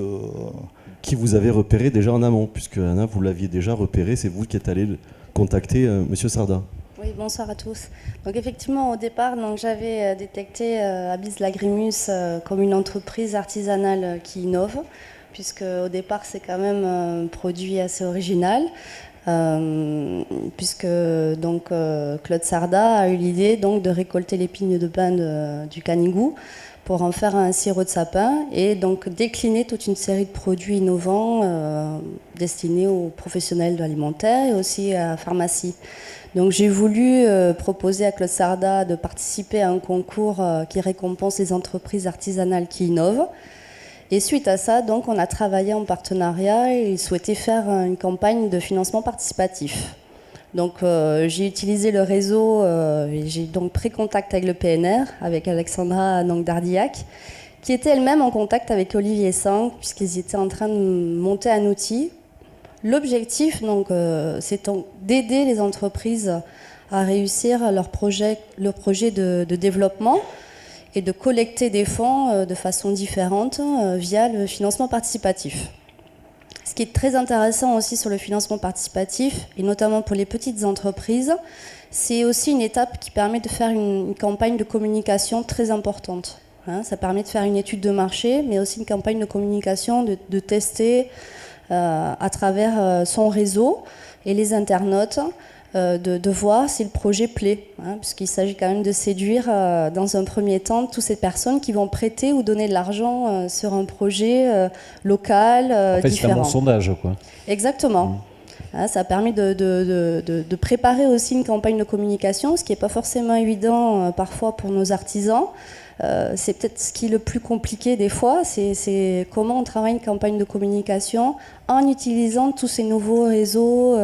qui vous avez repéré déjà en amont, puisque Anna, vous l'aviez déjà repéré, c'est vous qui êtes allé contacter M. Sarda. Oui, bonsoir à tous. Donc effectivement, au départ, j'avais détecté Abies Lagrimus comme une entreprise artisanale qui innove, puisque au départ, c'est quand même un produit assez original, puisque Claude Sarda a eu l'idée de récolter les pignes de pin du Canigou pour en faire un sirop de sapin et donc décliner toute une série de produits innovants destinés aux professionnels de l'alimentaire et aussi à la pharmacie. Donc j'ai voulu proposer à Claude Sarda de participer à un concours qui récompense les entreprises artisanales qui innovent. Et suite à ça, donc, on a travaillé en partenariat et il souhaitait faire une campagne de financement participatif. Donc j'ai utilisé le réseau et j'ai donc pris contact avec le PNR, avec Alexandra Dardillac, qui était elle-même en contact avec Olivier Sang, puisqu'ils étaient en train de monter un outil. L'objectif, donc, c'est d'aider les entreprises à réussir leur projet de développement et de collecter des fonds de façon différente via le financement participatif. Ce qui est très intéressant aussi sur le financement participatif, et notamment pour les petites entreprises, c'est aussi une étape qui permet de faire une campagne de communication très importante. Ça permet de faire une étude de marché, mais aussi une campagne de communication, de tester à travers son réseau et les internautes, de voir si le projet plaît, puisqu'il s'agit quand même de séduire dans un premier temps toutes ces personnes qui vont prêter ou donner de l'argent sur un projet local, en fait, différent. C'est un bon sondage, quoi. Exactement. Ça a permis de préparer aussi une campagne de communication, ce qui n'est pas forcément évident parfois pour nos artisans. C'est peut-être ce qui est le plus compliqué des fois, c'est comment on travaille une campagne de communication en utilisant tous ces nouveaux réseaux,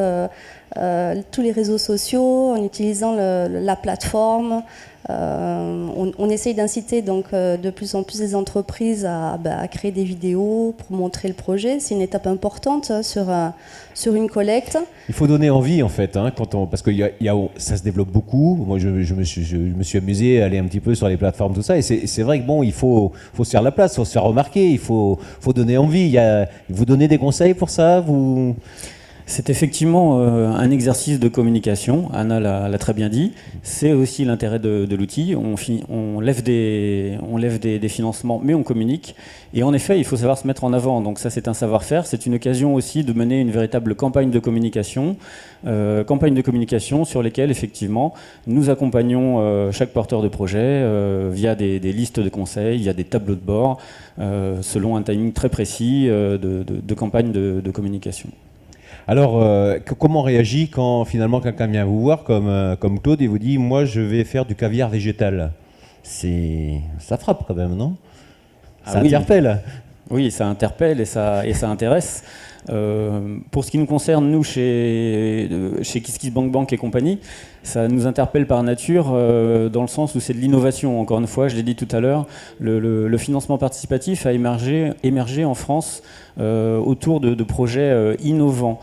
tous les réseaux sociaux, en utilisant la plateforme. On essaye d'inciter donc de plus en plus les entreprises à créer des vidéos pour montrer le projet. C'est une étape importante sur une collecte. Il faut donner envie en fait, parce que ça se développe beaucoup. Moi, je me suis amusé à aller un petit peu sur les plateformes, tout ça, et c'est vrai que bon, il faut se faire la place, il faut se faire remarquer, il faut donner envie. Vous donnez des conseils pour ça, vous? C'est effectivement un exercice de communication, Anna l'a très bien dit. C'est aussi l'intérêt de l'outil. On lève des financements, mais on communique. Et en effet, il faut savoir se mettre en avant. Donc ça, c'est un savoir-faire. C'est une occasion aussi de mener une véritable campagne de communication sur lesquelles, effectivement, nous accompagnons chaque porteur de projet via des listes de conseils, via des tableaux de bord, selon un timing très précis de campagne de communication. Alors, comment on réagit quand finalement quelqu'un vient vous voir, comme Claude, et vous dit « Moi, je vais faire du caviar végétal ». Ça frappe quand même, non? Ça interpelle. Oui, ça interpelle et ça intéresse. Pour ce qui nous concerne, nous, chez KissKissBankBank et compagnie, ça nous interpelle par nature dans le sens où c'est de l'innovation. Encore une fois, je l'ai dit tout à l'heure, le financement participatif a émergé en France autour de projets innovants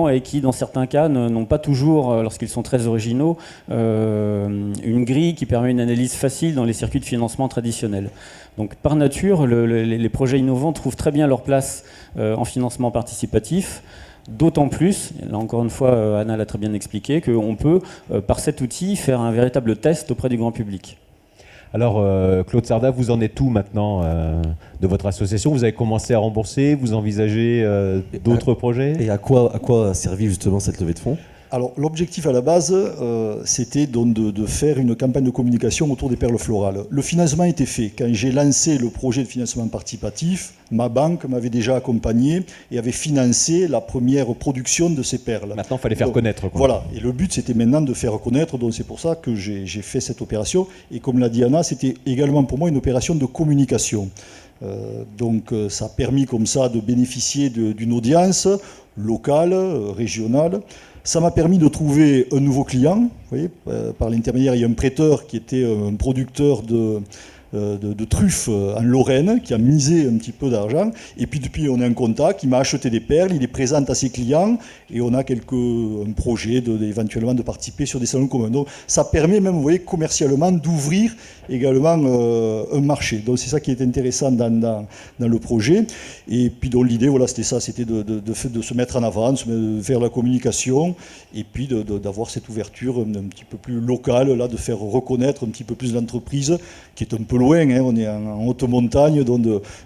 et qui, dans certains cas, n'ont pas toujours, lorsqu'ils sont très originaux, une grille qui permet une analyse facile dans les circuits de financement traditionnels. Donc, par nature, les projets innovants trouvent très bien leur place en financement participatif. D'autant plus, là encore une fois, Anna l'a très bien expliqué, qu'on peut, par cet outil, faire un véritable test auprès du grand public. Alors, Claude Sarda, vous en êtes où maintenant de votre association? Vous avez commencé à rembourser, vous envisagez d'autres projets? Et à quoi a servi justement cette levée de fonds? Alors, l'objectif à la base, c'était donc de faire une campagne de communication autour des perles florales. Le financement était fait. Quand j'ai lancé le projet de financement participatif, ma banque m'avait déjà accompagné et avait financé la première production de ces perles. Maintenant, il fallait faire connaître, quoi. Voilà. Et le but, c'était maintenant de faire connaître. Donc, c'est pour ça que j'ai fait cette opération. Et comme l'a dit Anna, c'était également pour moi une opération de communication. Donc, ça a permis comme ça de bénéficier d'une audience locale, régionale. Ça m'a permis de trouver un nouveau client. Vous voyez, par l'intermédiaire, il y a un prêteur qui était un producteur de truffes en Lorraine, qui a misé un petit peu d'argent. Et puis depuis, on est en contact, il m'a acheté des perles, il les présente à ses clients, et on a un projet éventuellement de participer sur des salons communs. Donc ça permet même, vous voyez, commercialement d'ouvrir également un marché. Donc c'est ça qui est intéressant dans le projet. Et puis donc l'idée, voilà, c'était ça, c'était de se mettre en avant, de faire la communication, et puis d'avoir cette ouverture un petit peu plus locale, là, de faire reconnaître un petit peu plus l'entreprise, qui est un peu peu loin, hein, on est en haute montagne, donc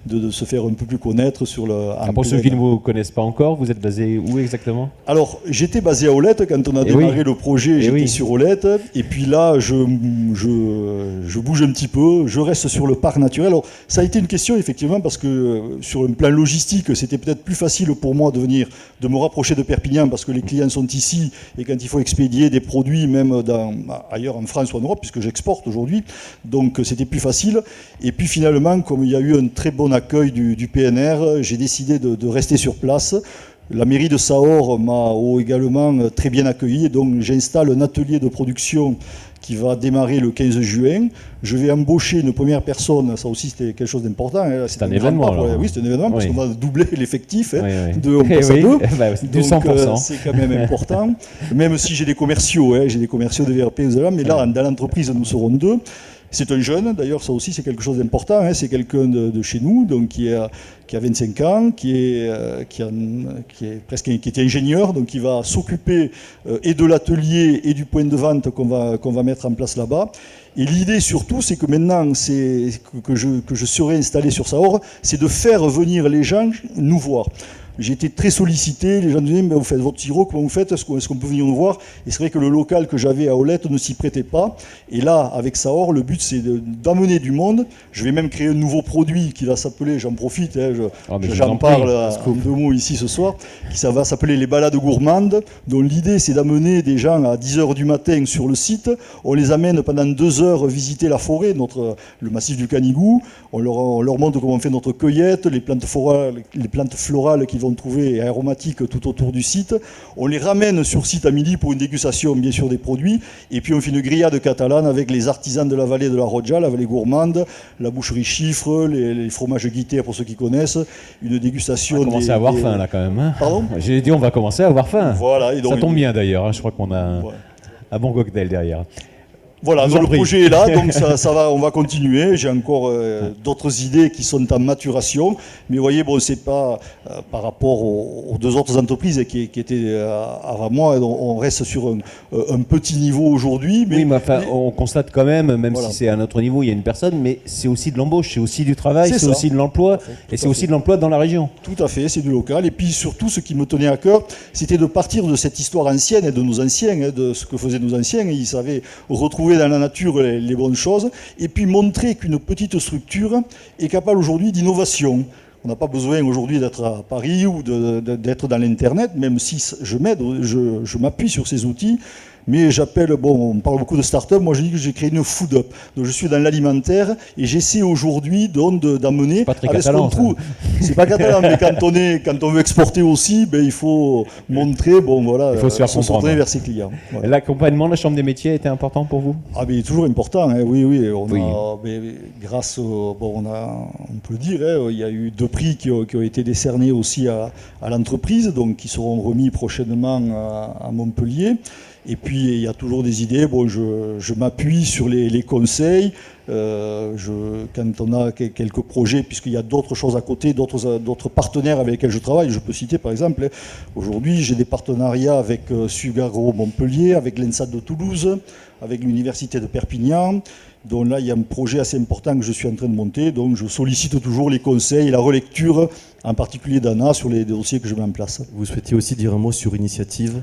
de se faire un peu plus connaître sur le... Pour ceux qui ne vous connaissent pas encore, vous êtes basé où exactement? Alors, j'étais basé à Olette quand on a démarré le projet, j'étais sur Olette, et puis là, je bouge un petit peu, je reste sur le parc naturel. Alors, ça a été une question, effectivement, parce que sur un plan logistique, c'était peut-être plus facile pour moi de me rapprocher de Perpignan, parce que les clients sont ici, et quand il faut expédier des produits, même ailleurs en France ou en Europe, puisque j'exporte aujourd'hui, donc c'était plus facile. Et puis finalement, comme il y a eu un très bon accueil du PNR, j'ai décidé de rester sur place. La mairie de Sahorre m'a également très bien accueilli, et donc j'installe un atelier de production qui va démarrer le 15 juin. Je vais embaucher une première personne, ça aussi c'était quelque chose d'important. C'est un événement. Oui, c'est un événement, parce qu'on va doubler l'effectif, on passe à 2. Du 100%. C'est quand même important, même si j'ai des commerciaux de VRP, mais là, dans l'entreprise, nous serons 2. C'est un jeune, d'ailleurs, ça aussi c'est quelque chose d'important, c'est quelqu'un de chez nous, donc qui a 25 ans, qui était ingénieur, donc qui va s'occuper et de l'atelier et du point de vente qu'on va mettre en place là-bas. Et l'idée surtout, c'est que maintenant que je serai installé sur Sahorre, c'est de faire venir les gens nous voir. J'ai été très sollicité, les gens me disaient mais vous faites votre sirop, comment vous faites, est-ce qu'on peut venir nous voir? Et c'est vrai que le local que j'avais à Olette ne s'y prêtait pas. Et là, avec Sahorre, le but c'est d'amener du monde. Je vais même créer un nouveau produit qui va s'appeler, j'en profite, j'en parle en 2 mots ici ce soir, ça va s'appeler les balades gourmandes, dont l'idée c'est d'amener des gens à 10h du matin sur le site, on les amène pendant 2 heures visiter la forêt, le massif du Canigou, on leur montre comment on fait notre cueillette, les plantes florales qui vont trouver et aromatiques tout autour du site. On les ramène sur site à midi pour une dégustation bien sûr des produits, et puis on fait une grillade catalane avec les artisans de la vallée de la Roggia, la vallée gourmande, la boucherie Chiffre, les fromages guittés pour ceux qui connaissent, une dégustation... On va commencer à avoir faim là quand même. Hein. Pardon? J'ai dit on va commencer à avoir faim. Voilà, et donc, ça tombe bien d'ailleurs, hein. Je crois qu'on a un bon cocktail derrière. Voilà, donc le projet est là, donc on va continuer. J'ai encore d'autres idées qui sont en maturation, mais vous voyez, bon, c'est pas par rapport aux 2 autres entreprises qui étaient avant moi. On reste sur un petit niveau aujourd'hui. Oui, mais enfin, on constate quand même si c'est à notre niveau, il y a une personne, mais c'est aussi de l'embauche, c'est aussi du travail, c'est aussi de l'emploi, et c'est aussi de l'emploi dans la région. Tout à fait, c'est du local. Et puis surtout, ce qui me tenait à cœur, c'était de partir de cette histoire ancienne et de nos anciens, de ce que faisaient nos anciens. Ils savaient retrouver dans la nature les bonnes choses, et puis montrer qu'une petite structure est capable aujourd'hui d'innovation. On n'a pas besoin aujourd'hui d'être à Paris ou d'être dans l'Internet, même si je m'appuie sur ces outils. Mais on parle beaucoup de start-up, moi je dis que j'ai créé une food-up. Donc je suis dans l'alimentaire et j'essaie aujourd'hui d'amener... C'est pas très catalan, ça. C'est pas catalan, mais quand on veut exporter aussi, il faut montrer, il faut se faire comprendre vers ses clients. Voilà. L'accompagnement de la Chambre des métiers a été important pour vous? Il est toujours important, hein, oui. Grâce, on peut le dire, il y a eu 2 prix qui ont été décernés aussi à l'entreprise, donc qui seront remis prochainement à Montpellier. Et puis il y a toujours des idées, je m'appuie sur les conseils, quand on a quelques projets, puisqu'il y a d'autres choses à côté, d'autres partenaires avec lesquels je travaille, je peux citer par exemple, aujourd'hui j'ai des partenariats avec Sugagro Montpellier, avec l'ENSAT de Toulouse, avec l'Université de Perpignan, donc là il y a un projet assez important que je suis en train de monter, donc je sollicite toujours les conseils et la relecture, en particulier d'Anna, sur les dossiers que je mets en place. Vous souhaitiez aussi dire un mot sur Initiative ?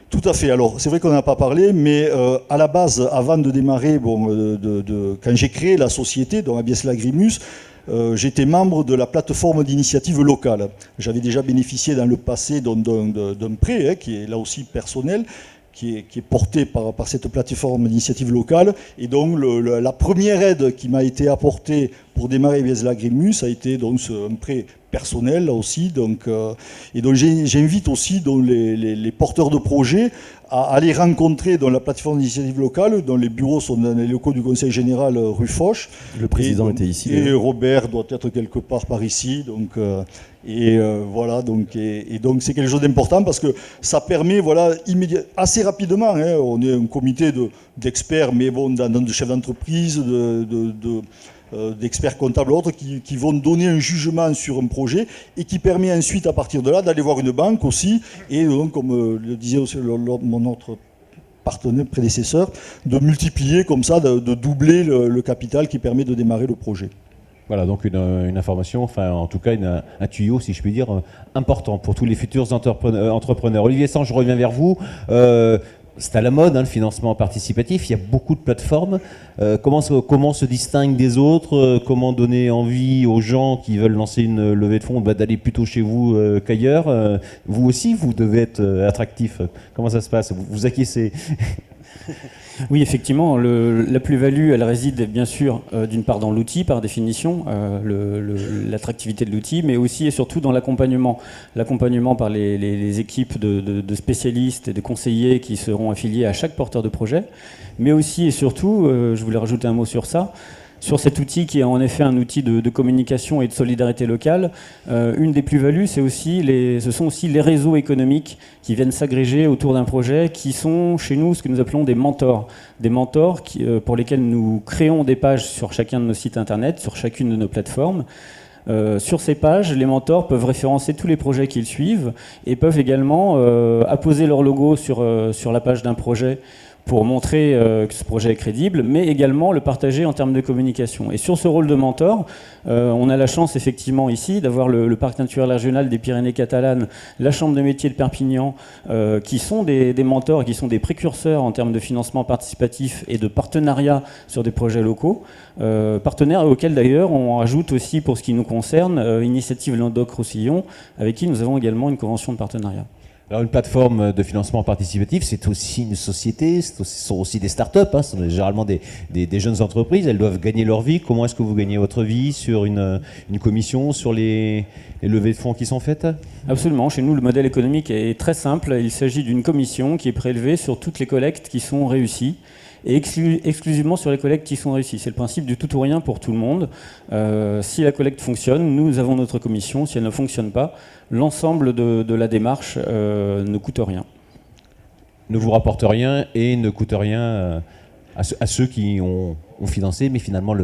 Tout à fait. Alors, c'est vrai qu'on n'en a pas parlé, mais à la base, avant de démarrer, quand j'ai créé la société, donc Abies Lagrimus, j'étais membre de la plateforme d'initiative locale. J'avais déjà bénéficié dans le passé d'un prêt, qui est là aussi personnel, qui est porté par cette plateforme d'initiative locale. Et donc, la première aide qui m'a été apportée pour démarrer Abies Lagrimus a été donc un prêt personnel là aussi, et donc j'invite aussi les porteurs de projets à aller rencontrer dans la plateforme d'initiative locale, dont les bureaux sont dans les locaux du Conseil Général rue Foch. Le président était ici. Et Robert doit être quelque part par ici, donc c'est quelque chose d'important parce que ça permet assez rapidement, on est un comité d'experts, mais de chefs d'entreprise, d'experts comptables autres qui vont donner un jugement sur un projet et qui permet ensuite à partir de là d'aller voir une banque aussi et donc comme le disait aussi mon autre prédécesseurs, de multiplier comme ça, de doubler le capital qui permet de démarrer le projet. Voilà, donc une information, enfin en tout cas un tuyau, si je puis dire, important pour tous les futurs entrepreneurs. Olivier Sange, je reviens vers vous. C'est à la mode, le financement participatif. Il y a beaucoup de plateformes. Comment se distingue des autres? Comment donner envie aux gens qui veulent lancer une levée de fonds d'aller plutôt chez vous qu'ailleurs? Vous aussi, vous devez être attractif. Comment ça se passe? Vous acquiescez? Oui, effectivement, la plus-value, elle réside bien sûr d'une part dans l'outil, par définition, l'attractivité de l'outil, mais aussi et surtout dans l'accompagnement. L'accompagnement par les équipes de spécialistes et de conseillers qui seront affiliés à chaque porteur de projet, mais aussi et surtout, je voulais rajouter un mot sur ça, sur cet outil qui est en effet un outil de communication et de solidarité locale. Une des plus-values, ce sont aussi les réseaux économiques qui viennent s'agréger autour d'un projet, qui sont chez nous ce que nous appelons des mentors. Des mentors pour lesquels nous créons des pages sur chacun de nos sites internet, sur chacune de nos plateformes. Sur ces pages, les mentors peuvent référencer tous les projets qu'ils suivent et peuvent également apposer leur logo sur la page d'un projet pour montrer que ce projet est crédible, mais également le partager en termes de communication. Et sur ce rôle de mentor, on a la chance effectivement ici d'avoir le parc naturel régional des Pyrénées catalanes, la chambre de métier de Perpignan, qui sont des mentors, qui sont des précurseurs en termes de financement participatif et de partenariat sur des projets locaux. Partenaires auxquels d'ailleurs on ajoute aussi, pour ce qui nous concerne, Initiative Languedoc-Roussillon, avec qui nous avons également une convention de partenariat. Alors une plateforme de financement participatif, c'est aussi une société, ce sont aussi des startups, ce sont généralement des jeunes entreprises, elles doivent gagner leur vie. Comment est-ce que vous gagnez votre vie sur une commission, sur les levées de fonds qui sont faites? Absolument, chez nous le modèle économique est très simple, il s'agit d'une commission qui est prélevée sur toutes les collectes qui sont réussies, et exclusivement sur les collectes qui sont réussies. C'est le principe du tout ou rien pour tout le monde. Si la collecte fonctionne, nous avons notre commission. Si elle ne fonctionne pas, l'ensemble de la démarche ne coûte rien. Ne vous rapporte rien et ne coûte rien à ceux qui ont financé, mais finalement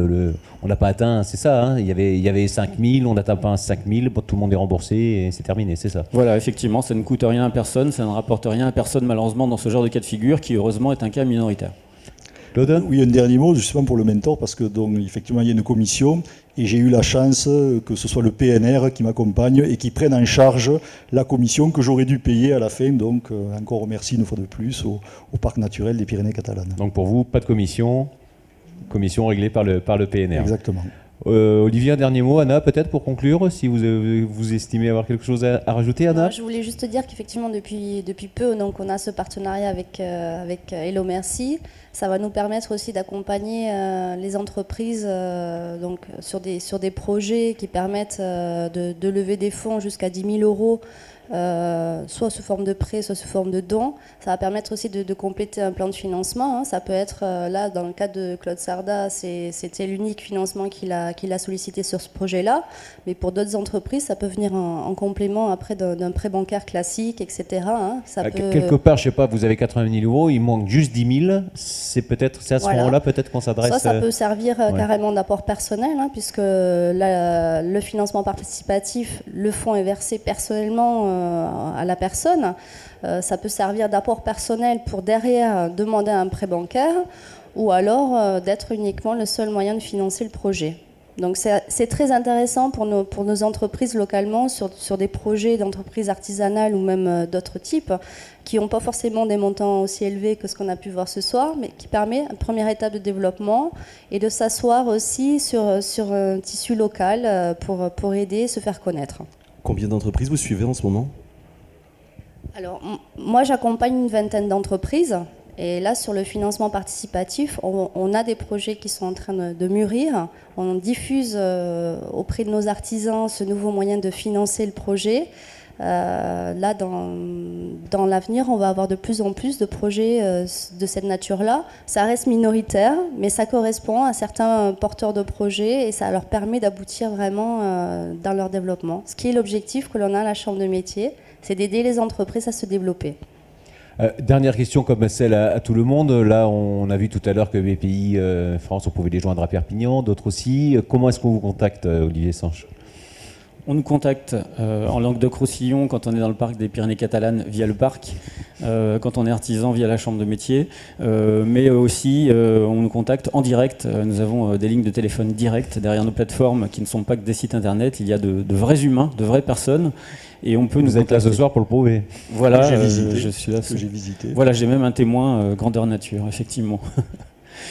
on n'a pas atteint, c'est ça, il y avait 5 000, on n'atteint pas 5 000, tout le monde est remboursé et c'est terminé, c'est ça. Voilà, effectivement, ça ne coûte rien à personne, ça ne rapporte rien à personne malheureusement dans ce genre de cas de figure qui heureusement est un cas minoritaire. Claude ? Oui, un dernier mot justement pour le mentor, parce que donc, effectivement il y a une commission et j'ai eu la chance que ce soit le PNR qui m'accompagne et qui prenne en charge la commission que j'aurais dû payer à la fin. Donc encore merci une fois de plus au Parc naturel des Pyrénées catalanes. Donc pour vous, pas de commission réglée par le PNR. Exactement. Olivier, un dernier mot. Anna, peut-être pour conclure, si vous estimez avoir quelque chose à rajouter, Anna. Je voulais juste dire qu'effectivement depuis peu, donc on a ce partenariat avec Hello Merci. Ça va nous permettre aussi d'accompagner les entreprises donc sur des projets qui permettent de lever des fonds jusqu'à 10 000 euros. Soit sous forme de prêt, soit sous forme de don. Ça va permettre aussi de compléter un plan de financement. Ça peut être, là, dans le cas de Claude Sarda, c'était l'unique financement qu'il a sollicité sur ce projet-là. Mais pour d'autres entreprises, ça peut venir en complément après d'un prêt bancaire classique, etc. Quelque part, je ne sais pas, vous avez 80 000 euros, il manque juste 10 000. C'est à ce moment-là peut-être qu'on s'adresse... Soit ça peut servir carrément d'apport personnel, puisque le financement participatif, le fonds est versé personnellement à la personne. Ça peut servir d'apport personnel pour derrière demander un prêt bancaire ou alors d'être uniquement le seul moyen de financer le projet. Donc c'est très intéressant pour nos entreprises localement sur des projets d'entreprises artisanales ou même d'autres types qui n'ont pas forcément des montants aussi élevés que ce qu'on a pu voir ce soir, mais qui permet une première étape de développement et de s'asseoir aussi sur un tissu local pour aider, se faire connaître. Combien d'entreprises vous suivez en ce moment ? Alors, moi, j'accompagne une vingtaine d'entreprises. Et là, sur le financement participatif, on a des projets qui sont en train de mûrir. On diffuse auprès de nos artisans ce nouveau moyen de financer le projet. Là, dans l'avenir, on va avoir de plus en plus de projets de cette nature-là. Ça reste minoritaire, mais ça correspond à certains porteurs de projets et ça leur permet d'aboutir vraiment dans leur développement. Ce qui est l'objectif que l'on a à la Chambre de métier, c'est d'aider les entreprises à se développer. Dernière question comme celle à tout le monde. Là, on a vu tout à l'heure que BPI France, on pouvait les joindre à Perpignan, d'autres aussi. Comment est-ce qu'on vous contacte, Olivier Sanche ? On nous contacte en Languedoc-Roussillon quand on est dans le parc des Pyrénées catalanes via le parc, quand on est artisan via la chambre de métier, mais aussi on nous contacte en direct. Nous avons des lignes de téléphone directes derrière nos plateformes qui ne sont pas que des sites internet. Il y a de vrais humains, de vraies personnes. Et on peut Vous êtes là ce soir pour le prouver. Voilà, je suis là. Que j'ai visité. Voilà, j'ai même un témoin grandeur nature, effectivement.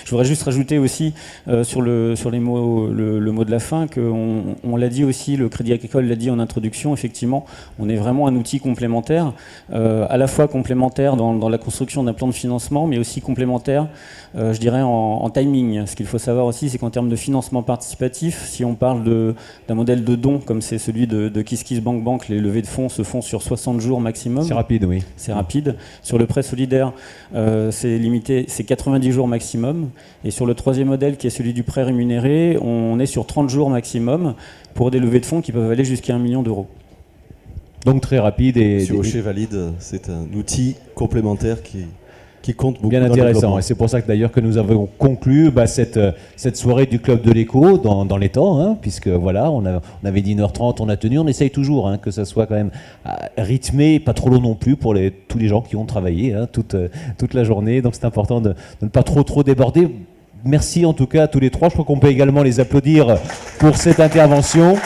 Je voudrais juste rajouter aussi sur les mots, le mot de la fin, qu'on l'a dit aussi, le Crédit Agricole l'a dit en introduction, effectivement, on est vraiment un outil complémentaire, à la fois complémentaire dans la construction d'un plan de financement, mais aussi complémentaire, je dirais, en timing. Ce qu'il faut savoir aussi, c'est qu'en termes de financement participatif, si on parle d'un modèle de don, comme c'est celui de KissKissBankBank, les levées de fonds se font sur 60 jours maximum. C'est rapide, oui. C'est rapide. Sur le prêt solidaire, c'est limité, c'est 90 jours maximum. Et sur le troisième modèle, qui est celui du prêt rémunéré, on est sur 30 jours maximum pour des levées de fonds qui peuvent aller jusqu'à 1 million d'euros. Donc très rapide et... Monsieur Hocher valide, c'est un outil complémentaire qui compte beaucoup. Bien intéressant. Et c'est pour ça que d'ailleurs que nous avons conclu cette soirée du Club de l'Écho dans les temps, hein, puisque voilà, on avait dit 1h30, on a tenu, on essaye toujours que ça soit quand même rythmé, pas trop long non plus pour tous les gens qui ont travaillé toute la journée. Donc c'est important de ne pas trop déborder. Merci en tout cas à tous les trois. Je crois qu'on peut également les applaudir pour cette intervention.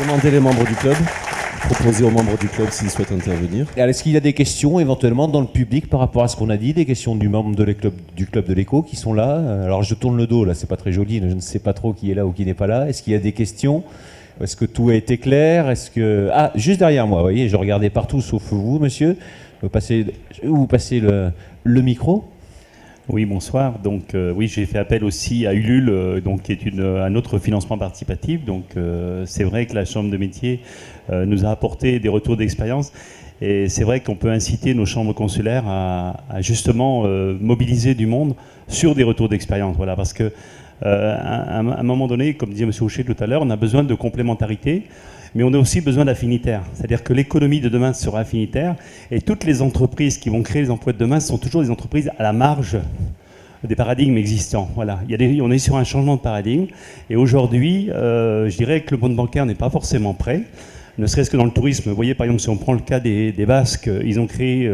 Demandez les membres du club. Proposer aux membres du club s'ils souhaitent intervenir. Alors, est-ce qu'il y a des questions éventuellement dans le public par rapport à ce qu'on a dit, des questions du membre du club de l'Écho qui sont là? Alors je tourne le dos, là c'est pas très joli, je ne sais pas trop qui est là ou qui n'est pas là. Est-ce qu'il y a des questions? Est-ce que tout a été clair? Ah, juste derrière moi, vous voyez, je regardais partout sauf vous, monsieur. Je vais vous passer le micro. Oui, bonsoir. Donc, oui, j'ai fait appel aussi à Ulule, qui est un autre financement participatif. Donc, c'est vrai que la Chambre de métier nous a apporté des retours d'expérience. Et c'est vrai qu'on peut inciter nos chambres consulaires à justement mobiliser du monde sur des retours d'expérience. Voilà, parce que à un moment donné, comme disait M. Hocher tout à l'heure, on a besoin de complémentarité. Mais on a aussi besoin d'affinitaires. C'est-à-dire que l'économie de demain sera affinitaire et toutes les entreprises qui vont créer les emplois de demain sont toujours des entreprises à la marge des paradigmes existants. Voilà. On est sur un changement de paradigme et aujourd'hui, je dirais que le monde bancaire n'est pas forcément prêt, ne serait-ce que dans le tourisme. Vous voyez, par exemple, si on prend le cas des Basques, ils ont créé...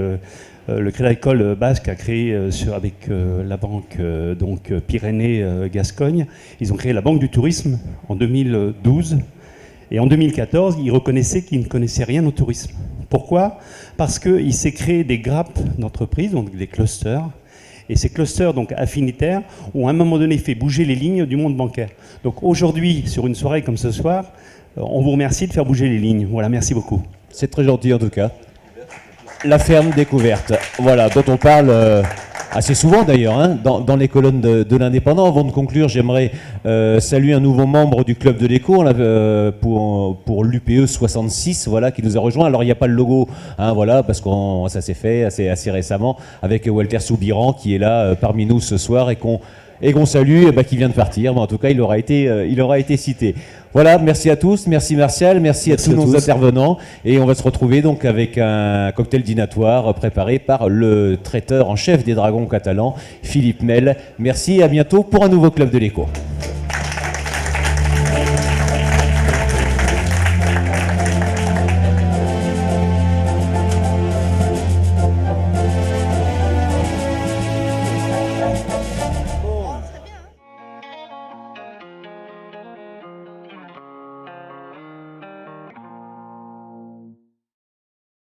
le Crédit Agricole Basque a créé avec la banque Pyrénées-Gascogne, ils ont créé la Banque du Tourisme en 2012. Et en 2014, il reconnaissait qu'il ne connaissait rien au tourisme. Pourquoi? Parce qu'il s'est créé des grappes d'entreprises, donc des clusters. Et ces clusters donc affinitaires ont à un moment donné fait bouger les lignes du monde bancaire. Donc aujourd'hui, sur une soirée comme ce soir, on vous remercie de faire bouger les lignes. Voilà, merci beaucoup. C'est très gentil en tout cas. La ferme découverte, voilà, dont on parle assez souvent d'ailleurs, dans les colonnes de l'Indépendant. Avant de conclure, j'aimerais saluer un nouveau membre du Club de l'Écho pour l'UPE 66, voilà, qui nous a rejoint. Alors il n'y a pas le logo, voilà, parce que ça s'est fait assez récemment, avec Walter Soubiran qui est là parmi nous ce soir et qu'on salue, qui vient de partir, mais en tout cas il aura été cité. Voilà, merci à tous, merci Martial, merci à tous nos intervenants, et on va se retrouver donc avec un cocktail dînatoire préparé par le traiteur en chef des Dragons catalans, Philippe Mel. Merci et à bientôt pour un nouveau Club de l'Écho.